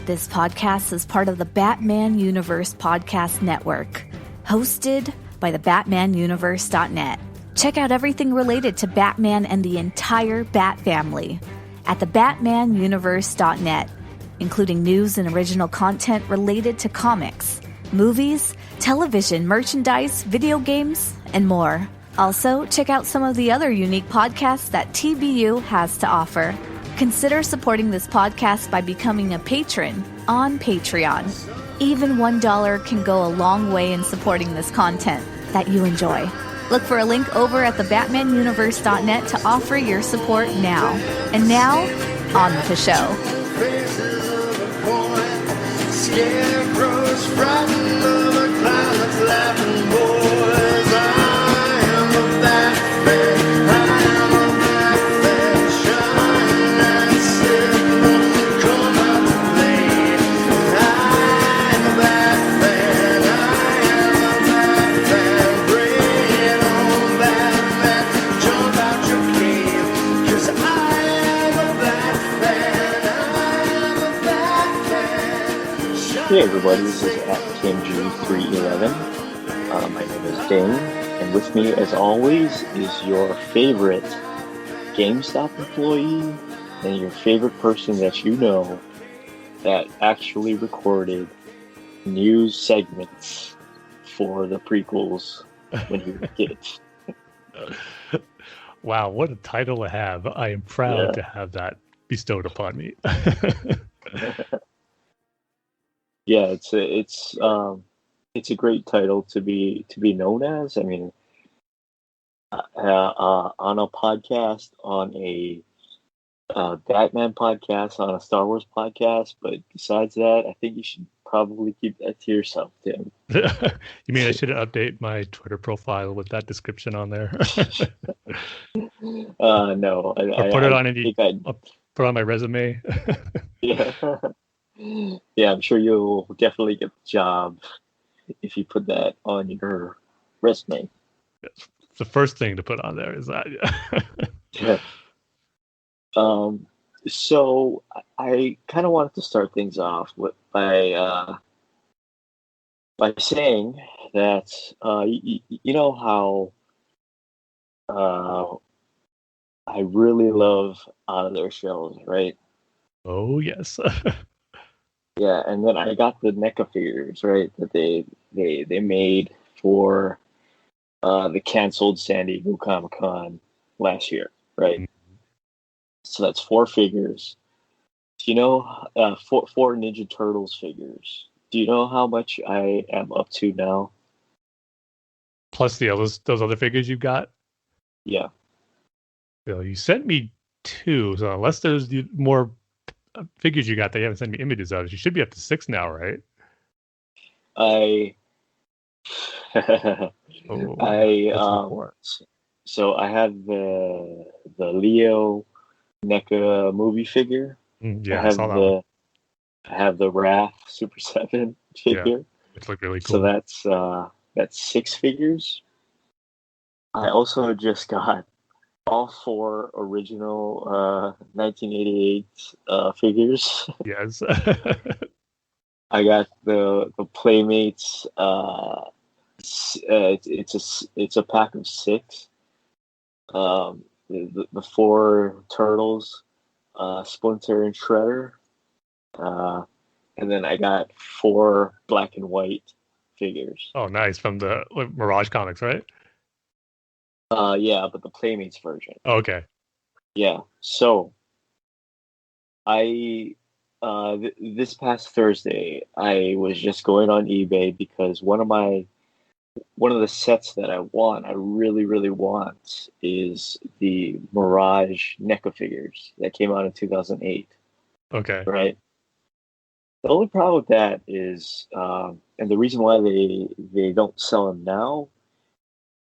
This podcast is part of the Batman Universe Podcast Network, hosted by the BatmanUniverse.net. Check out everything related to Batman and the entire Bat family at the BatmanUniverse.net, including news and original content related to comics, movies, television, merchandise, video games, and more. Also, check out some of the other unique podcasts that TBU has to offer. Consider supporting this podcast by becoming a patron on Patreon. Even $1 can go a long way in supporting this content that you enjoy. Look for a link over at the BatmanUniverse.net to offer your support now. And now, on with the show. Scarecrows frightened of a clown that's laughing, boys. I am a Bat-Fan. I am a Bat-Fan. Shine that signal, come out to play. I am a Bat-Fan. I am a Bat-Fan. Bring it on, Bat-Man. Jump out your cave, 'cause I am a Bat-Fan. I am a Bat-Fan. Hey everybody, this is at TimG311. My name is Dane, and with me, as always, is your favorite GameStop employee and your favorite person that you know that actually recorded news segments for the prequels when he was kids. Wow, what a title to have. I am proud to have that bestowed upon me. Yeah, it's a great title to be known as. I mean, on a podcast, on a Batman podcast, on a Star Wars podcast, but besides that, I think you should probably keep that to yourself, Tim. You mean I should update my Twitter profile with that description on there? No, Or put it on put on my resume. Yeah. Yeah, I'm sure you'll definitely get the job if you put that on your resume. It's the first thing to put on there is that. Yeah. So I kind of wanted to start things off by saying that you know how I really love Out of Their Shells, right? Oh yes. Yeah, and then I got the NECA figures, right, that they made for the canceled San Diego Comic-Con last year, right? Mm-hmm. So that's 4 figures. Do you know, four Ninja Turtles figures? Do you know how much I am up to now? Plus those other figures you got. Yeah. So you sent me 2, so unless there's more figures you got that you haven't sent me images of, you should be up to 6 now, right? So I have the Leo NECA movie figure. Yeah, I saw that one. I have the Raph Super 7 figure. Yeah, it looked really cool. So that's 6 figures. I also just got all 4 original 1988 figures. Yes. I got the Playmates. It's a pack of 6. The 4 turtles, Splinter and Shredder, and then I got 4 black and white figures. Oh, nice, from the Mirage Comics, right? Yeah, but the Playmates version. Oh, okay. Yeah. So this past Thursday, I was just going on eBay because one of the sets that I really, really want, is the Mirage NECA figures that came out in 2008. Okay. Right. The only problem with that is, and the reason why they don't sell them now,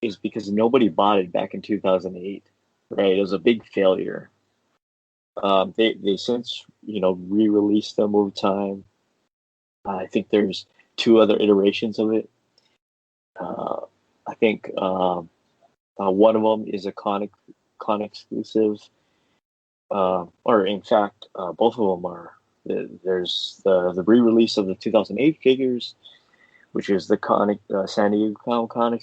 is because nobody bought it back in 2008. Right. It was a big failure. They since re-released them over time. I think there's 2 other iterations of it. I think one of them is a con exclusive, or in fact, both of them are There's the re-release of the 2008 figures, which is the San Diego Comic-Con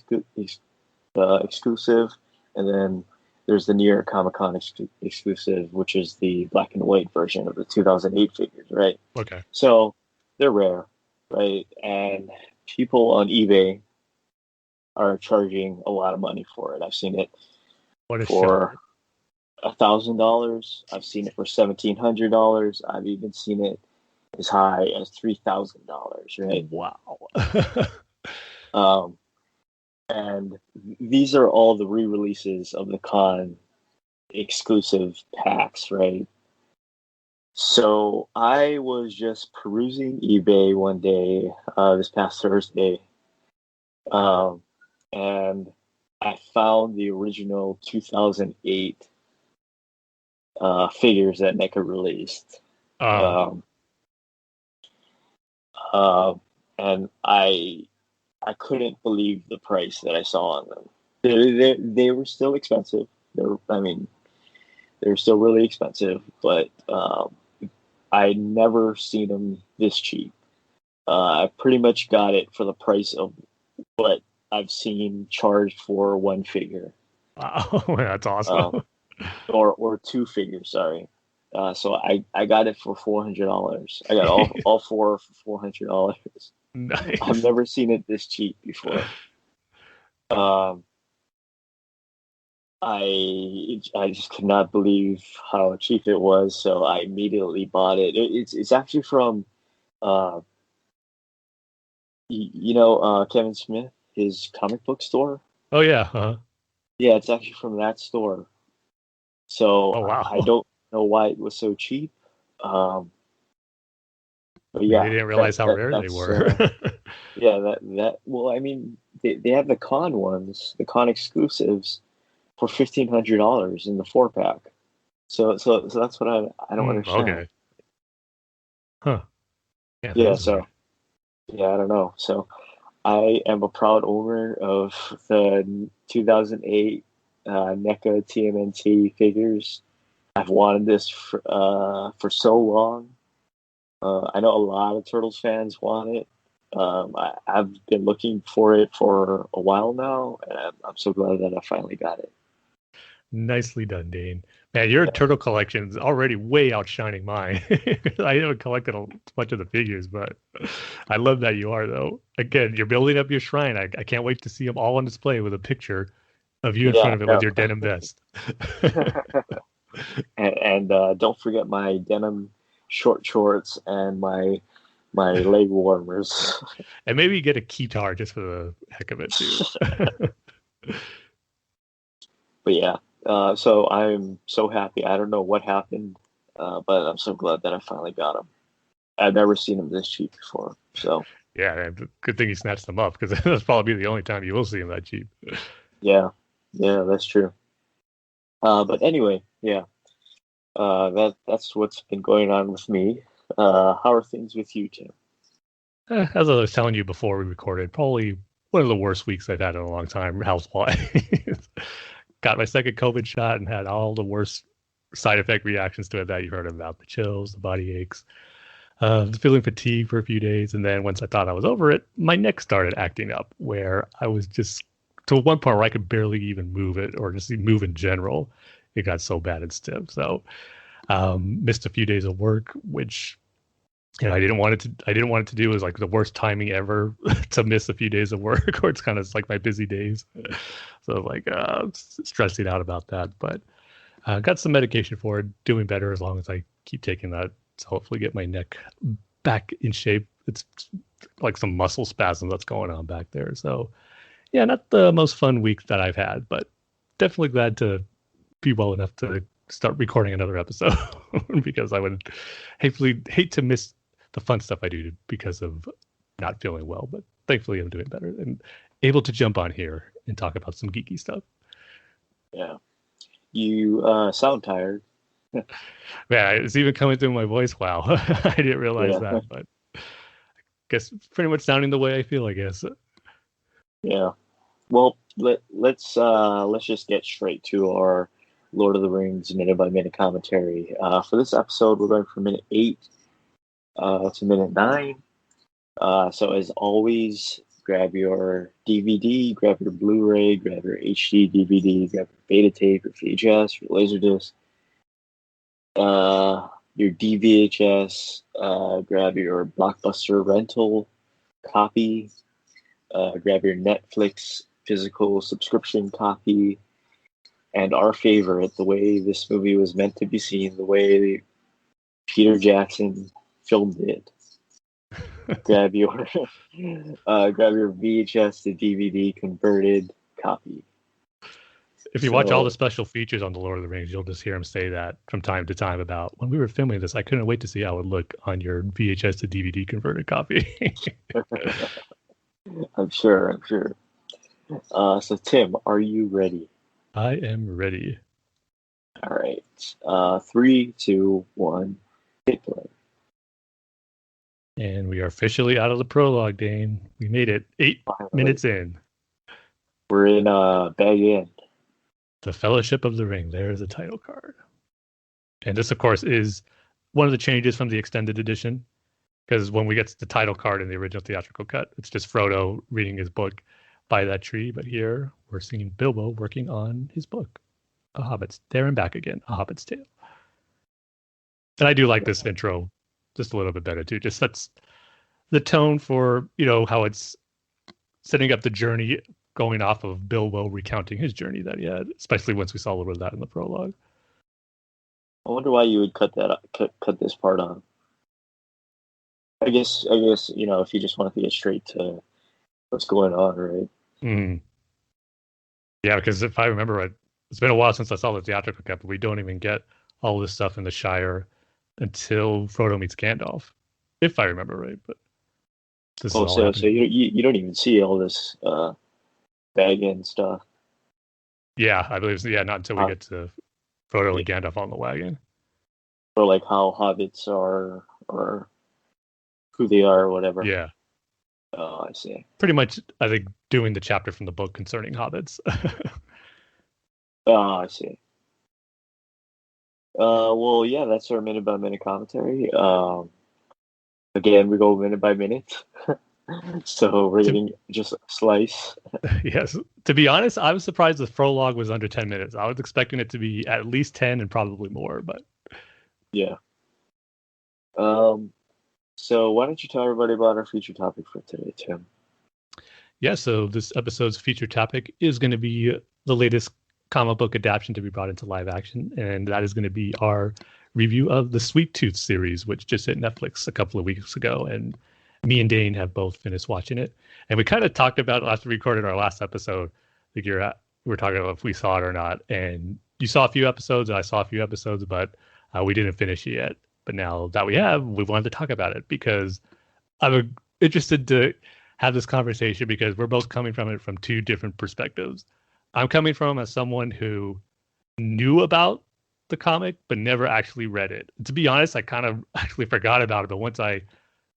exclusive, and then there's the New York Comic-Con exclusive, which is the black and white version of the 2008 figures, right? Okay. So they're rare, right? And people on eBay are charging a lot of money for it. I've seen it What a for show. $1,000. I've seen it for $1,700. I've even seen it as high as $3,000, right? Wow. And these are all the re-releases of the con exclusive packs, right? So I was just perusing eBay one day, this past Thursday, and I found the original 2008 figures that NECA released. And I couldn't believe the price that I saw on them. They were still expensive. They were still really expensive, but I never seen them this cheap. I pretty much got it for the price of what I've seen charged for one figure. Wow, that's awesome. Or two figures, sorry. So I got it for $400. I got all four for $400. Nice. I've never seen it this cheap before. I just could not believe how cheap it was, so I immediately bought it. It's actually from Kevin Smith, his comic book store. Oh yeah, huh? Yeah, it's actually from that store. So Oh wow. I don't know why it was so cheap. But Maybe yeah, they didn't realize how rare they were. Yeah, well, I mean, they have the con ones, the con exclusives, for $1,500 in the 4-pack. So that's what I don't understand. Okay. Huh. Yeah. Yeah, so yeah, I don't know. So I am a proud owner of the 2008 NECA TMNT figures. I've wanted this for so long. I know a lot of Turtles fans want it. I've been looking for it for a while now, and I'm so glad that I finally got it. Nicely done, Dane. Man, your turtle collection is already way outshining mine. I haven't collected much of the figures, but I love that you are, though. Again, you're building up your shrine. I can't wait to see them all on display with a picture of you in front of it with your denim vest. and don't forget my denim short shorts and my leg warmers. And maybe get a keytar just for the heck of it, too. But yeah, so I'm so happy. I don't know what happened, but I'm so glad that I finally got them. I've never seen them this cheap before. So yeah, good thing you snatched them up, because that's probably the only time you will see them that cheap. yeah, that's true. But anyway, yeah, that's what's been going on with me. How are things with you, Tim? As I was telling you before we recorded, probably one of the worst weeks I've had in a long time, health-wise. Got my second COVID shot and had all the worst side effect reactions to it that you heard about: the chills, the body aches, feeling fatigued for a few days. And then once I thought I was over it, my neck started acting up, where I was just to one point where I could barely even move it, or just move in general. It got so bad and stiff. So missed a few days of work, which I didn't want it to do. It was like the worst timing ever to miss a few days of work, or it's kind of like my busy days. So like stressing out about that, but got some medication for it, doing better as long as I keep taking that to hopefully get my neck back in shape. It's like some muscle spasm that's going on back there. So yeah, not the most fun week that I've had, but definitely glad to be well enough to start recording another episode because I would hate to miss the fun stuff I do because of not feeling well, but thankfully I'm doing better and able to jump on here and talk about some geeky stuff. Yeah, you sound tired. Yeah, it's even coming through my voice. Wow, I didn't realize that, but I guess it's pretty much sounding the way I feel, I guess. Yeah. Well, let's just get straight to our Lord of the Rings minute by minute commentary. For this episode, we're going from minute 8 to minute 9. So as always, grab your DVD, grab your Blu-ray, grab your HD DVD, grab your beta tape, your VHS, your Laserdisc, your DVHS, grab your Blockbuster rental copy, grab your Netflix physical subscription copy, and our favorite, the way this movie was meant to be seen, the way Peter Jackson filmed it. grab your VHS to DVD converted copy. If you watch all the So- special features on The Lord of the Rings, you'll just hear him say that from time to time about when we were filming this, I couldn't wait to see how it would look on your VHS to DVD converted copy. I'm sure. So Tim, are you ready? I am ready. All right. 3, 2, 1, hit play. And we are officially out of the prologue, Dane. We made it 8 Finally. minutes in. We're in Bag End. The Fellowship of the Ring. There's the title card. And this, of course, is one of the changes from the extended edition. Because when we get to the title card in the original theatrical cut, it's just Frodo reading his book by that tree. But here we're seeing Bilbo working on his book, A Hobbit's There and Back Again, A Hobbit's Tale. And I do like this intro just a little bit better too. Just sets the tone for, how it's setting up the journey going off of Bilbo recounting his journey that he had, especially once we saw a little bit of that in the prologue. I wonder why you would cut this part on. I guess if you just wanted to get straight to what's going on, right? Mm. Yeah, because if I remember right, it's been a while since I saw the theatrical cut, but we don't even get all this stuff in the Shire until Frodo meets Gandalf, if I remember right. But this is all so happening. you don't even see all this Bag End stuff. Yeah, I believe so. Yeah, not until we get to Frodo and Gandalf on the wagon. Or like how hobbits are, or who they are, or whatever. Yeah. Oh, I see. Pretty much, I think, doing the chapter from the book concerning hobbits. Oh, I see. Well, yeah, that's our minute by minute commentary. Again, we go minute by minute, so we're getting just a slice. Yes. To be honest, I was surprised the prologue was under 10 minutes. I was expecting it to be at least 10 and probably more, but Yeah. So why don't you tell everybody about our feature topic for today, Tim? yeah, so this episode's feature topic is going to be the latest comic book adaptation to be brought into live action, and that is going to be our review of the Sweet Tooth series, which just hit Netflix a couple of weeks ago, and me and Dane have both finished watching it. And we kind of talked about it after we recorded our last episode. I think we were talking about if we saw it or not, and you saw a few episodes, and I saw a few episodes, but we didn't finish it yet. But now that we have, we wanted to talk about it because I'm interested to have this conversation because we're both coming from it from two different perspectives. I'm coming from as someone who knew about the comic but never actually read it. To be honest, I kind of actually forgot about it, but once I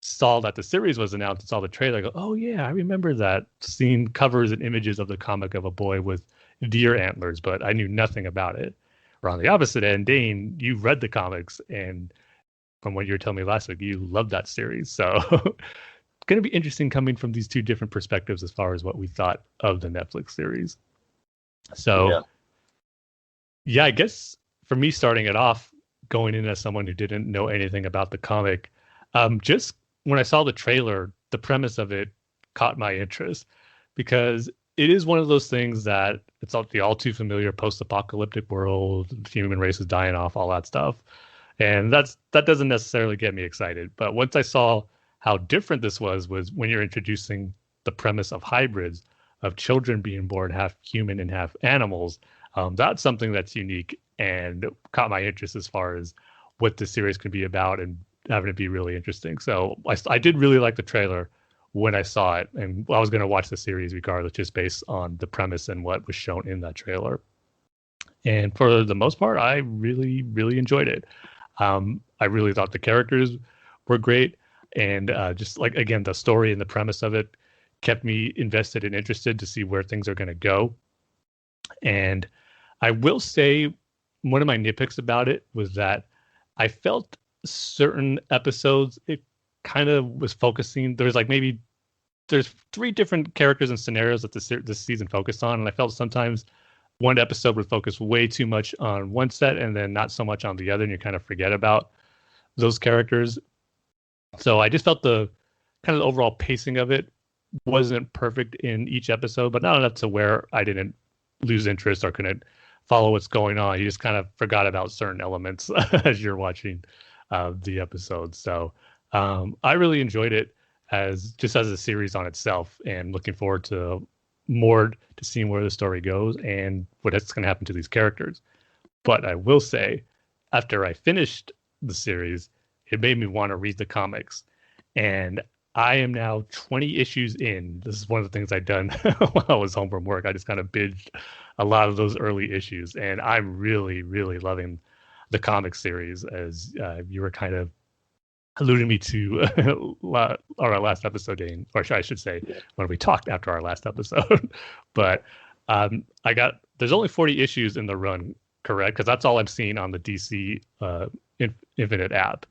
saw that the series was announced and saw the trailer, I go, oh yeah, I remember that, seeing covers and images of the comic of a boy with deer antlers, but I knew nothing about it. Or on the opposite end, Dane, you read the comics, and from what you were telling me last week, you loved that series. So it's going to be interesting coming from these two different perspectives as far as what we thought of the Netflix series. So yeah, I guess for me, starting it off, going in as someone who didn't know anything about the comic, just when I saw the trailer, the premise of it caught my interest because it is one of those things that it's the all too familiar post-apocalyptic world, the human race is dying off, all that stuff. And that doesn't necessarily get me excited. But once I saw how different this was when you're introducing the premise of hybrids, of children being born half human and half animals, that's something that's unique and caught my interest as far as what the series can be about and having it be really interesting. So I did really like the trailer when I saw it, and I was going to watch the series regardless, just based on the premise and what was shown in that trailer. And for the most part, I really, really enjoyed it. I really thought the characters were great. And just like, again, the story and the premise of it kept me invested and interested to see where things are going to go. And I will say one of my nitpicks about it was that I felt certain episodes, it kind of was focusing. There's like maybe there's 3 different characters and scenarios that this season focused on, and I felt sometimes one episode would focus way too much on one set and then not so much on the other, and you kind of forget about those characters. So I just felt the kind of the overall pacing of it wasn't perfect in each episode, but not enough to where I didn't lose interest or couldn't follow what's going on. You just kind of forgot about certain elements as you're watching the episode. So I really enjoyed it as a series on itself, and looking forward to more to seeing where the story goes and what's going to happen to these characters. But I will say, after I finished the series, it made me want to read the comics. And I am now 20 issues in. This is one of the things I've done while I was home from work. I just kind of binged a lot of those early issues. And I'm really, really loving the comic series, as you were kind of alluding me to our last episode, Dane, or I should say, when we talked after our last episode. But there's only 40 issues in the run, correct? Because that's all I'm seeing on the DC Infinite app.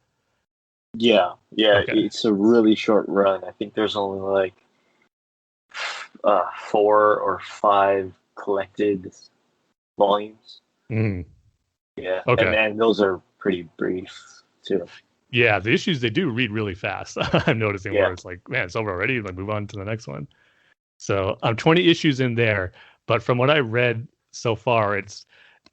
Yeah, Okay. it's a really short run. I think there's only like 4 or 5 collected volumes. Mm. Yeah, Okay. and those are pretty brief too. Yeah, the issues, they do read really fast. I'm noticing Yeah. where it's like, man, it's over already. Like, move on to the next one. So I'm 20 issues in there, but from what I read so far,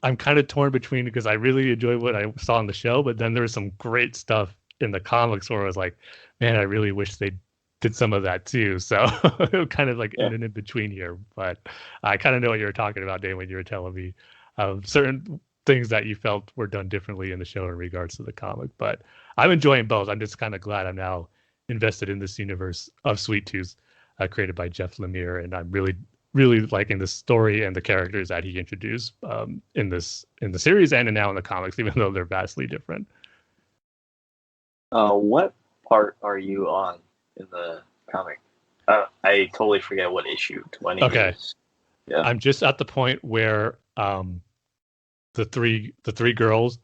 I'm kind of torn between, because I really enjoy what I saw on the show, but then there was some great stuff in the comics where I was like, man, I really wish they did some of that too. So kind of like Yeah. in between here. But I kind of know what you were talking about, Dave, when you were telling me certain things that you felt were done differently in the show in regards to the comic. But I'm enjoying both. I'm just kind of glad I'm now invested in this universe of Sweet Tooth, created by Jeff Lemire, and I'm really, really liking the story and the characters that he introduced in the series and now in the comics, even though they're vastly different. What part are you on in the comic? I totally forget what issue 20 Okay. is. Yeah. I'm just at the point where the three girls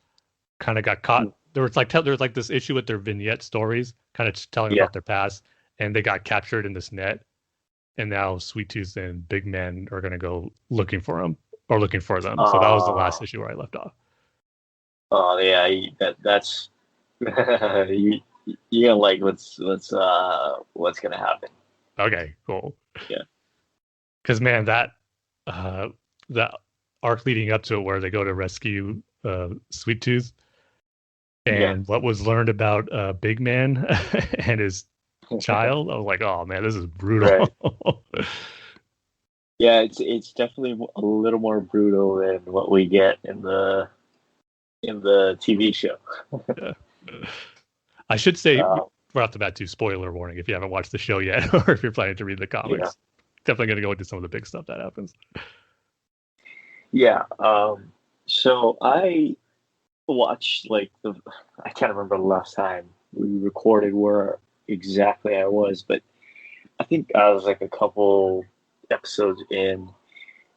kind of got caught. There was like this issue with their vignette stories, kind of telling about their past, and they got captured in this net. And now Sweet Tooth and Big Man are going to go looking for them. So that was the last issue where I left off. Oh yeah, that's you. You're gonna like what's gonna happen. Okay, cool. Yeah. Because man, that arc leading up to it, where they go to rescue Sweet Tooth, and what was learned about Big Man and his child, I was like, oh man, this is brutal. Right. Yeah, it's definitely a little more brutal than what we get in the TV show. Yeah. I should say right off the bat, too, spoiler warning if you haven't watched the show yet, or if you're planning to read the comics. Definitely going to go into some of the big stuff that happens. Yeah. So I watched I can't remember the last time we recorded where exactly I was, but I think I was like a couple episodes in,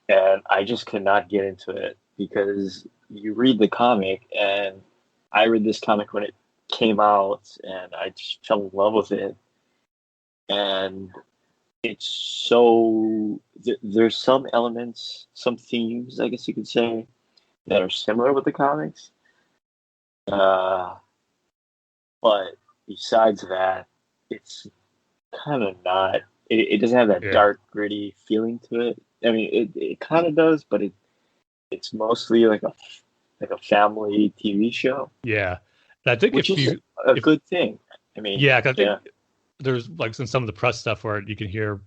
and I just could not get into it, because you read the comic, and I read this comic when it came out, and I just fell in love with it. And it's so there's some elements, some themes, I guess you could say, that are similar with the comics. But besides that, it's kind of not. It doesn't have that dark, gritty feeling to it. I mean, it kind of does, but it's mostly like a family TV show. Yeah, I think which is a good thing. I mean, yeah, because I think there's like some of the press stuff where you can hear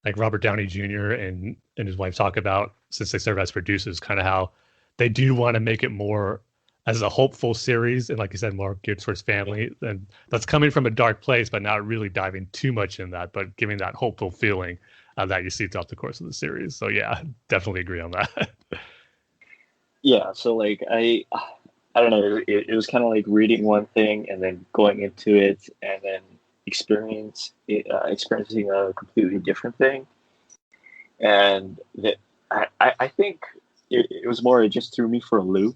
like Robert Downey Jr. and his wife talk about, since they serve as producers, kind of how they do want to make it more as a hopeful series, and like you said, more geared towards family, and that's coming from a dark place, but not really diving too much in that, but giving that hopeful feeling that you see throughout the course of the series. So yeah, definitely agree on that. Yeah, so like I don't know, it was kind of like reading one thing and then going into it and then experiencing a completely different thing, and that I think it was more, it just threw me for a loop.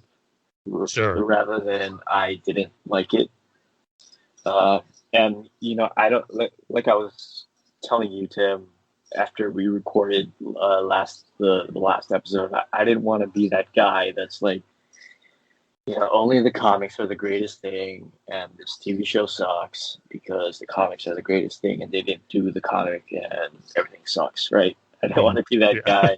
Sure. Rather than I didn't like it. And I don't like I was telling you, Tim, after we recorded the last episode. I didn't want to be that guy that's like, only the comics are the greatest thing, and this TV show sucks because the comics are the greatest thing, and they didn't do the comic, and everything sucks, right? I don't want to be that Yeah. guy.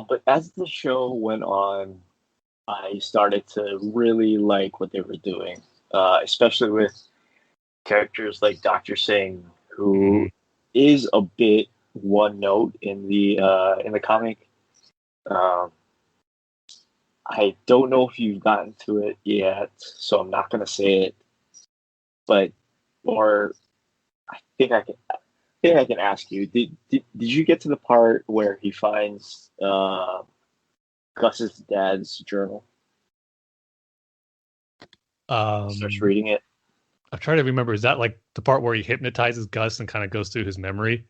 But as the show went on, I started to really like what they were doing, especially with characters like Doctor Singh, who Mhm. is a bit one note in the comic. Um, I don't know if you've gotten to it yet, so I'm not going to say it. But or I think I can ask you. Did you get to the part where he finds Gus's dad's journal? Starts Um, reading it. I'm trying to remember. Is that like the part where he hypnotizes Gus and kind of goes through his memory,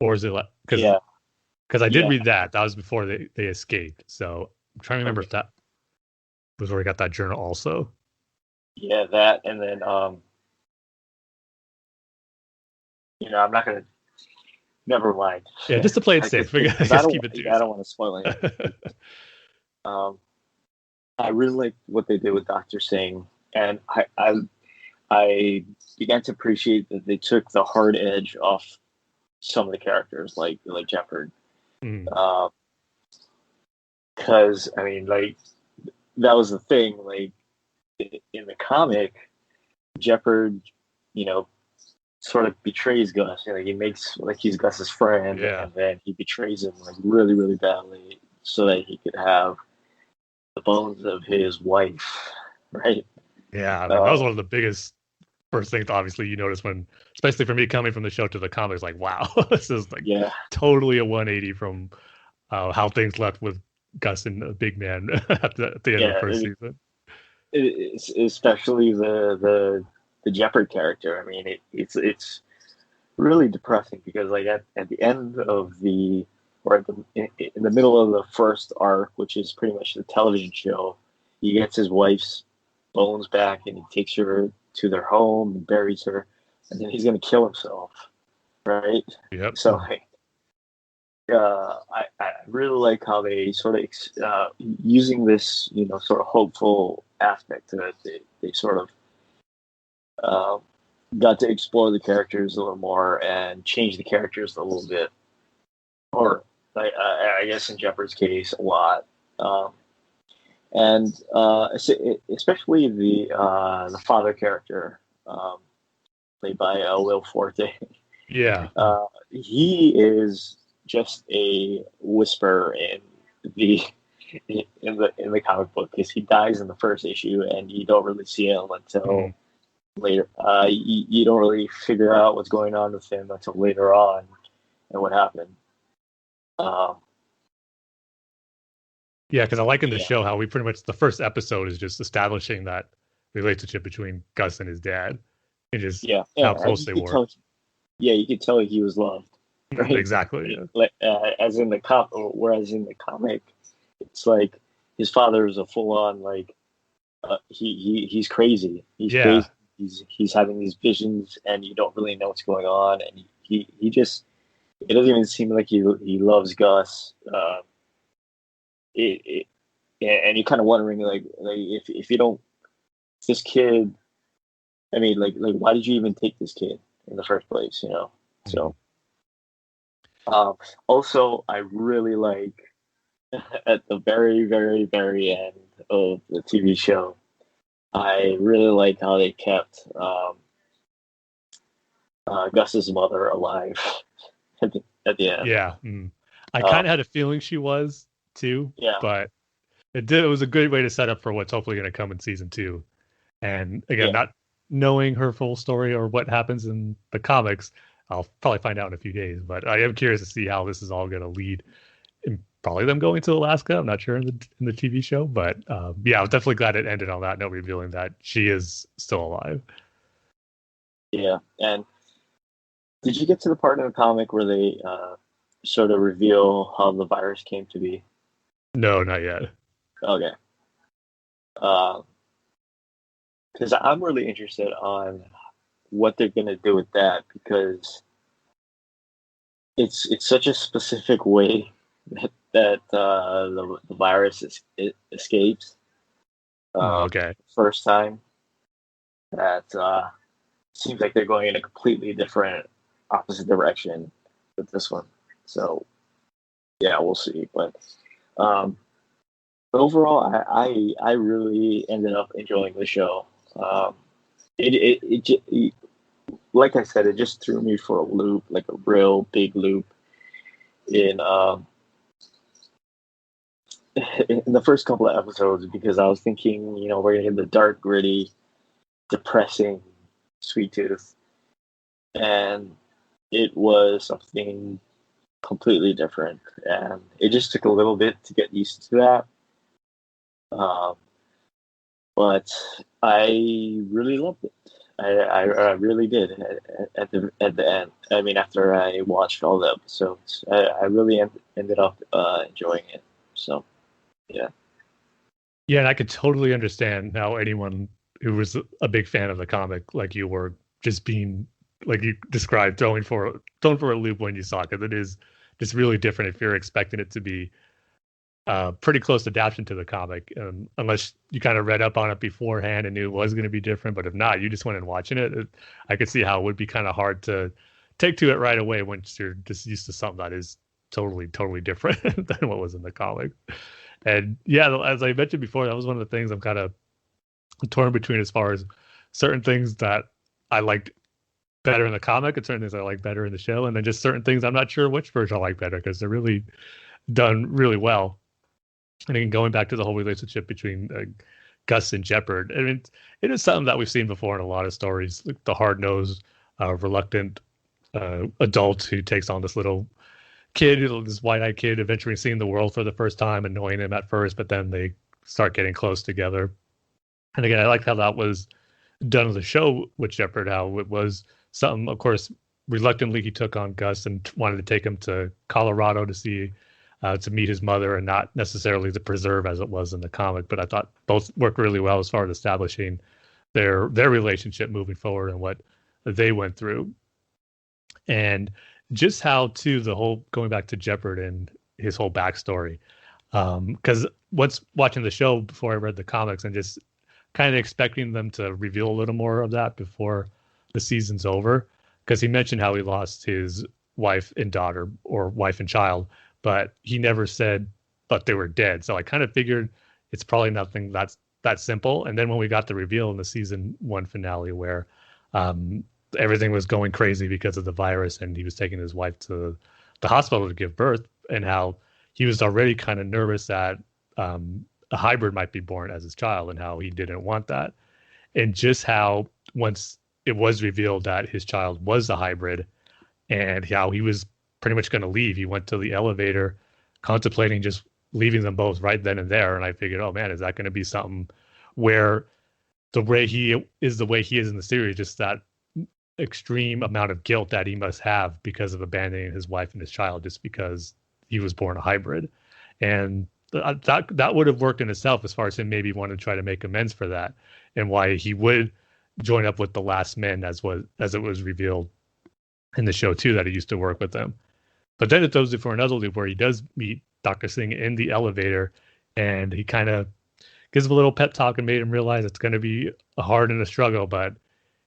or is it like Yeah, because I did yeah. read that. That was before they escaped. So I'm trying to remember if Okay, that was where he got that journal also. yeah, that, and then I'm not gonna. Never mind. Yeah, just to play it safe. Because Just keep it I juicy. don't want to spoil anything. Um, I really like what they did with Doctor Singh, and I began to appreciate that they took the hard edge off some of the characters, like Jeopard. Mm, Because I mean, like that was the thing. Like in the comic, Jeopard, you know, sort of betrays Gus. He makes like he's Gus's friend, yeah. and then he betrays him like really, really badly, so that he could have the bones of his wife, right? Yeah, I mean that Uh, was one of the biggest first things obviously you notice when, especially for me coming from the show to the comics, like wow, this is like yeah, totally a 180 from how things left with Gus and the big man at the end of the yeah. first season. It's especially the Jeopard character. I mean, it's really depressing because like at the end of the or in the middle of the first arc, which is pretty much the television show, he gets his wife's bones back and he takes her to their home and buries her, and then he's gonna kill himself, right? Yep. So like, I really like how they sort of using this sort of hopeful aspect to it. They sort of uh, got to explore the characters a little more and change the characters a little bit, or I guess in Jeopard's case a lot. Um, and especially the father character, played by Will Forte. Yeah. He is just a whisper the in the comic book because he dies in the first issue and you don't really see him Mhm. until later. You don't really figure out what's going on with him until later on and what happened. Um, Yeah, because I like in the yeah, show how we pretty much the first episode is just establishing that relationship between Gus and his dad and just how yeah. close You they could were. tell. Yeah, you could tell he was loved, right? Exactly. Yeah. As in the whereas in the comic, it's like his father is a full on like he's crazy. He's Yeah. crazy. He's having these visions, and you don't really know what's going on. And he just it doesn't even seem like he loves Gus. It, it and you're kind of wondering like if you don't this kid. I mean, like why did you even take this kid in the first place? Mhm. So um, also I really like at the very very very end of the TV show. I really like how they kept Gus's mother alive at the end. Yeah. I Um, kind of had a feeling she was too, yeah, but it was a good way to set up for what's hopefully going to come in season two. And again, yeah, not knowing her full story or what happens in the comics, I'll probably find out in a few days. But I am curious to see how this is all going to lead. And probably them going to Alaska. I'm not sure in the TV show, but yeah, I was definitely glad it ended on that note, revealing that she is still alive. yeah. And did you get to the part in the comic where they sort of reveal how the virus came to be? No, not yet. Okay. Uh, because I'm really interested on what they're gonna do with that, because it's such a specific way that the virus escapes Oh, uh, okay. first time, that seems like they're going in a completely different opposite direction with this one. So yeah, we'll see. Um, but overall, I really ended up enjoying the show. Um, it like I said, it just threw me for a loop, like a real big loop in in the first couple of episodes, because I was thinking, we're gonna get the dark, gritty, depressing Sweet Tooth, and it was something completely different, and it just took a little bit to get used to that. Um, but I really loved it. I really did at the end. I mean, after I watched all the episodes, I really ended up enjoying it. So yeah. Yeah, and I could totally understand how anyone who was a big fan of the comic, like you were, just being like you described, throwing for a loop when you saw it, because it is just really different if you're expecting it to be pretty close adaptation to the comic, unless you kind of read up on it beforehand and knew it was going to be different. But if not, you just went and watching it. I could see how it would be kind of hard to take to it right away once you're just used to something that is totally different than what was in the comic. And yeah, as I mentioned before, that was one of the things I'm kind of torn between, as far as certain things that I liked better in the comic and certain things I like better in the show, and then just certain things I'm not sure which version I like better, because they're really done really well. And again, going back to the whole relationship between Gus and Jeopard, I mean, it is something that we've seen before in a lot of stories, like the hard-nosed, reluctant adult who takes on this little kid, this wide-eyed kid, eventually seeing the world for the first time, annoying him at first, but then they start getting close together. And again, I like how that was done in the show with Shepard, how it was something, of course, reluctantly he took on Gus and wanted to take him to Colorado to meet his mother, and not necessarily the preserve as it was in the comic. But I thought both worked really well as far as establishing their relationship moving forward and what they went through. And just how, too, the whole going back to Jeopard and his whole backstory. Because once watching the show before I read the comics, and just kind of expecting them to reveal a little more of that before the season's over, because he mentioned how he lost his wife and daughter, or wife and child, but he never said but they were dead. So I kind of figured it's probably nothing that's that simple. And then when we got the reveal in the season one finale, where um, everything was going crazy because of the virus, and he was taking his wife to the hospital to give birth, and how he was already kind of nervous that a hybrid might be born as his child, and how he didn't want that. And just how once it was revealed that his child was a hybrid, and how he was pretty much going to leave, he went to the elevator contemplating just leaving them both right then and there. And I figured, oh man, is that going to be something where the way he is in the series, just that extreme amount of guilt that he must have because of abandoning his wife and his child just because he was born a hybrid. And that would have worked in itself, as far as him maybe wanting to try to make amends for that, and why he would join up with the last men, as it was revealed in the show too, that he used to work with them. But then it throws it for another loop where he does meet Dr. Singh in the elevator, and he kind of gives him a little pep talk and made him realize it's going to be a hard and a struggle, but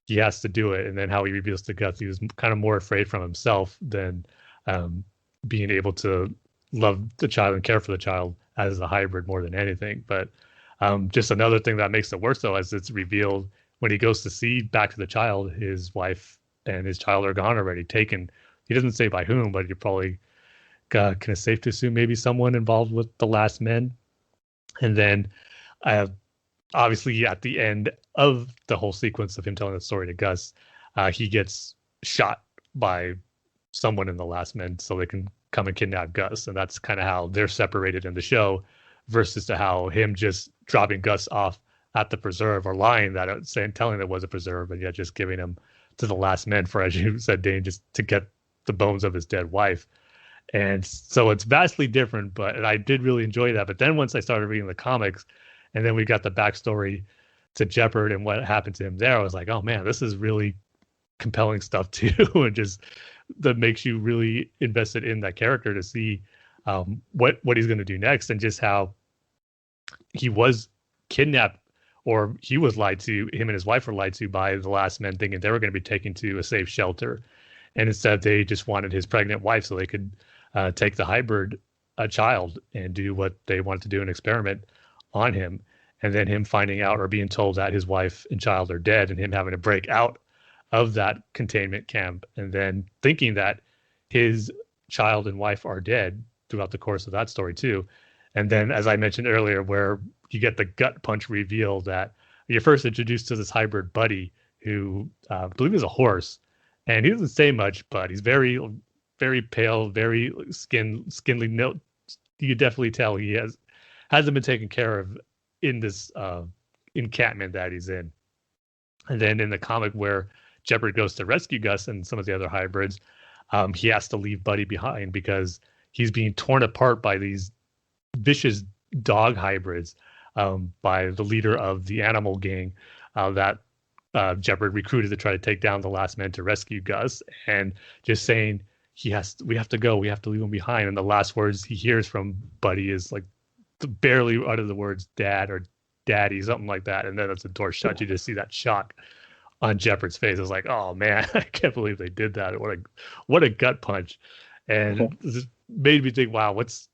he has to do it. And then how he reveals to Gus, he was kind of more afraid from himself than um, being able to love the child and care for the child as a hybrid more than anything. But just another thing that makes it worse, though, as it's revealed when he goes to see back to the child, his wife and his child are gone already, taken. He doesn't say by whom, but you're probably kind of safe to assume maybe someone involved with the last men. And then uh, obviously at the end of the whole sequence of him telling the story to Gus, he gets shot by someone in the last men so they can come and kidnap Gus. And that's kind of how they're separated in the show, versus to how him just dropping Gus off at the preserve, or lying that saying, telling it was a preserve, and yet just giving him to the last men for, as you said, Dane, just to get the bones of his dead wife. And so it's vastly different, and I did really enjoy that. But then once I started reading the comics, and then we got the backstory to Jeopard and what happened to him there, I was like, oh man, this is really compelling stuff too, and just that makes you really invested in that character to see what he's going to do next, and just how he was kidnapped, or he was lied to. Him and his wife were lied to by the last men, thinking they were going to be taken to a safe shelter, and instead they just wanted his pregnant wife so they could take the hybrid child and do what they wanted to do, an experiment on him. And then him finding out or being told that his wife and child are dead, and him having to break out of that containment camp, and then thinking that his child and wife are dead throughout the course of that story too. And then, as I mentioned earlier, where you get the gut punch reveal that you're first introduced to this hybrid buddy who I believe is a horse, and he doesn't say much, but he's very, very pale, very skinly. No, you could definitely tell he hasn't been taken care of in this encampment that he's in. And then in the comic where Jeopard goes to rescue Gus and some of the other hybrids, he has to leave Buddy behind because he's being torn apart by these vicious dog hybrids, by the leader of the animal gang that Jeopard recruited to try to take down the last man to rescue Gus, and just saying we have to go, we have to leave him behind. And the last words he hears from Buddy is like barely utter the words dad or daddy, something like that. And then as the door shut, you just see that shock on Jeopard's face. I was like, oh man, I can't believe they did that. What a gut punch. And it just made me think, wow, what's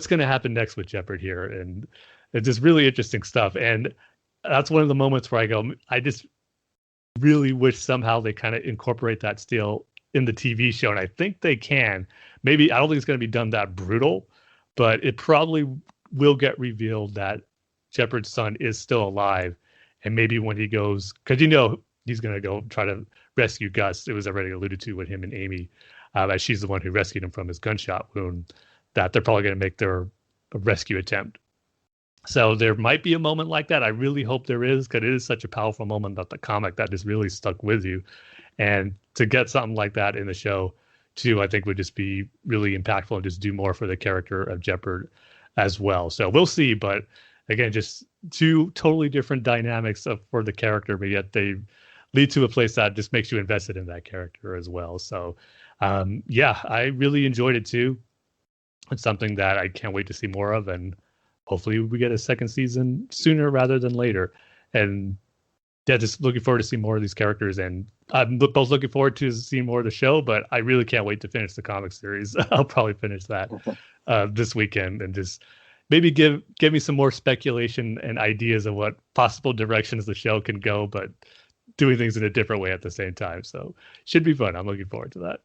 going to happen next with Jeopard here? And it's just really interesting stuff. And that's one of the moments where I go, I just really wish somehow they kind of incorporate that still in the TV show. And I think they can. Maybe, I don't think it's going to be done that brutal, but it probably will get revealed that Jeopard's son is still alive. And maybe when he goes, because he's going to go try to rescue Gus. It was already alluded to with him and Amy, as she's the one who rescued him from his gunshot wound, that they're probably going to make their rescue attempt. So there might be a moment like that. I really hope there is, because it is such a powerful moment about the comic that just really stuck with you. And to get something like that in the show too, I think would just be really impactful and just do more for the character of Jeopard as well. So we'll see. But again, just two totally different dynamics for the character, but yet they lead to a place that just makes you invested in that character as well. So yeah, I really enjoyed it too. It's something that I can't wait to see more of, and hopefully we get a second season sooner rather than later. And yeah, just looking forward to seeing more of these characters. And I'm both looking forward to seeing more of the show, but I really can't wait to finish the comic series. I'll probably finish that this weekend, and just maybe give me some more speculation and ideas of what possible directions the show can go, but doing things in a different way at the same time. So should be fun. I'm looking forward to that.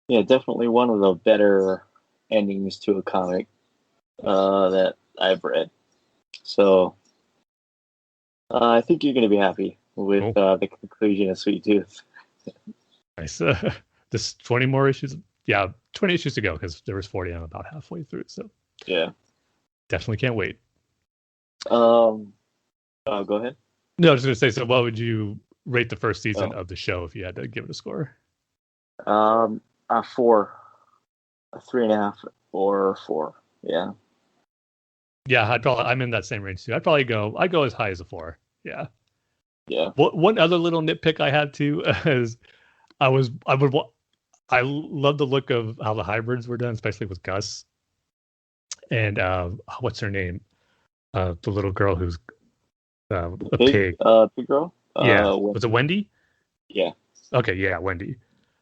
Yeah, definitely one of the better endings to a comic that I've read. So I think you're going to be happy with the conclusion of Sweet Tooth. Nice. This 20 more issues. Yeah, 20 issues to go, because there was 40. I'm about halfway through. So yeah, definitely can't wait. Go ahead. No, I was going to say, so what would you rate the first season of the show if you had to give it a score? 4, a 3.5 or 4. Yeah. Yeah, I'm in that same range too. I'd go as high as a 4. Yeah. Yeah. One other little nitpick I had too is I love the look of how the hybrids were done, especially with Gus and what's her name? The little girl who's a pig. Pig girl. Yeah. Was it Wendy? Yeah. Okay. Yeah, Wendy.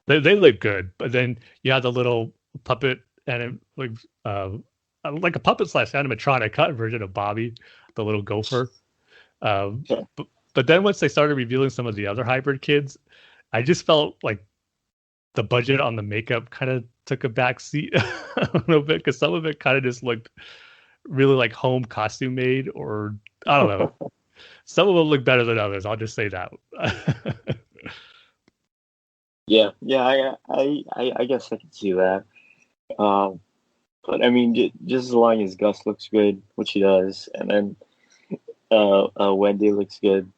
They look good, but then you had the little puppet and like a puppet / animatronic cut version of Bobby, the little gopher. But then once they started revealing some of the other hybrid kids, I just felt like the budget on the makeup kind of took a back seat a little bit, because some of it kind of just looked really like home costume made, or I don't know. Some of them look better than others. I'll just say that. Yeah, I guess I can see that. But I mean, just as long as Gus looks good, which he does, and then Wendy looks good.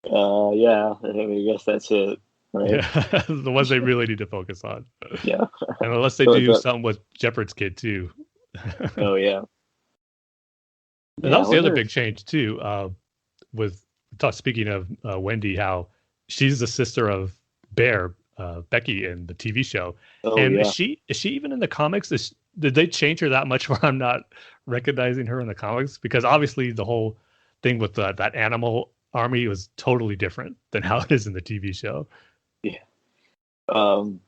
Yeah, I guess that's it. Right? Yeah, the ones they really need to focus on. Yeah. And unless they do something with Jeopard's kid too. Oh yeah. And that was the other big change too. speaking of Wendy, how she's the sister of Bear, Becky in the TV show. Oh And yeah. is she even in the comics? Did they change her that much where I'm not recognizing her in the comics? Because obviously the whole thing with that animal army was totally different than how it is in the TV show. Yeah. Um,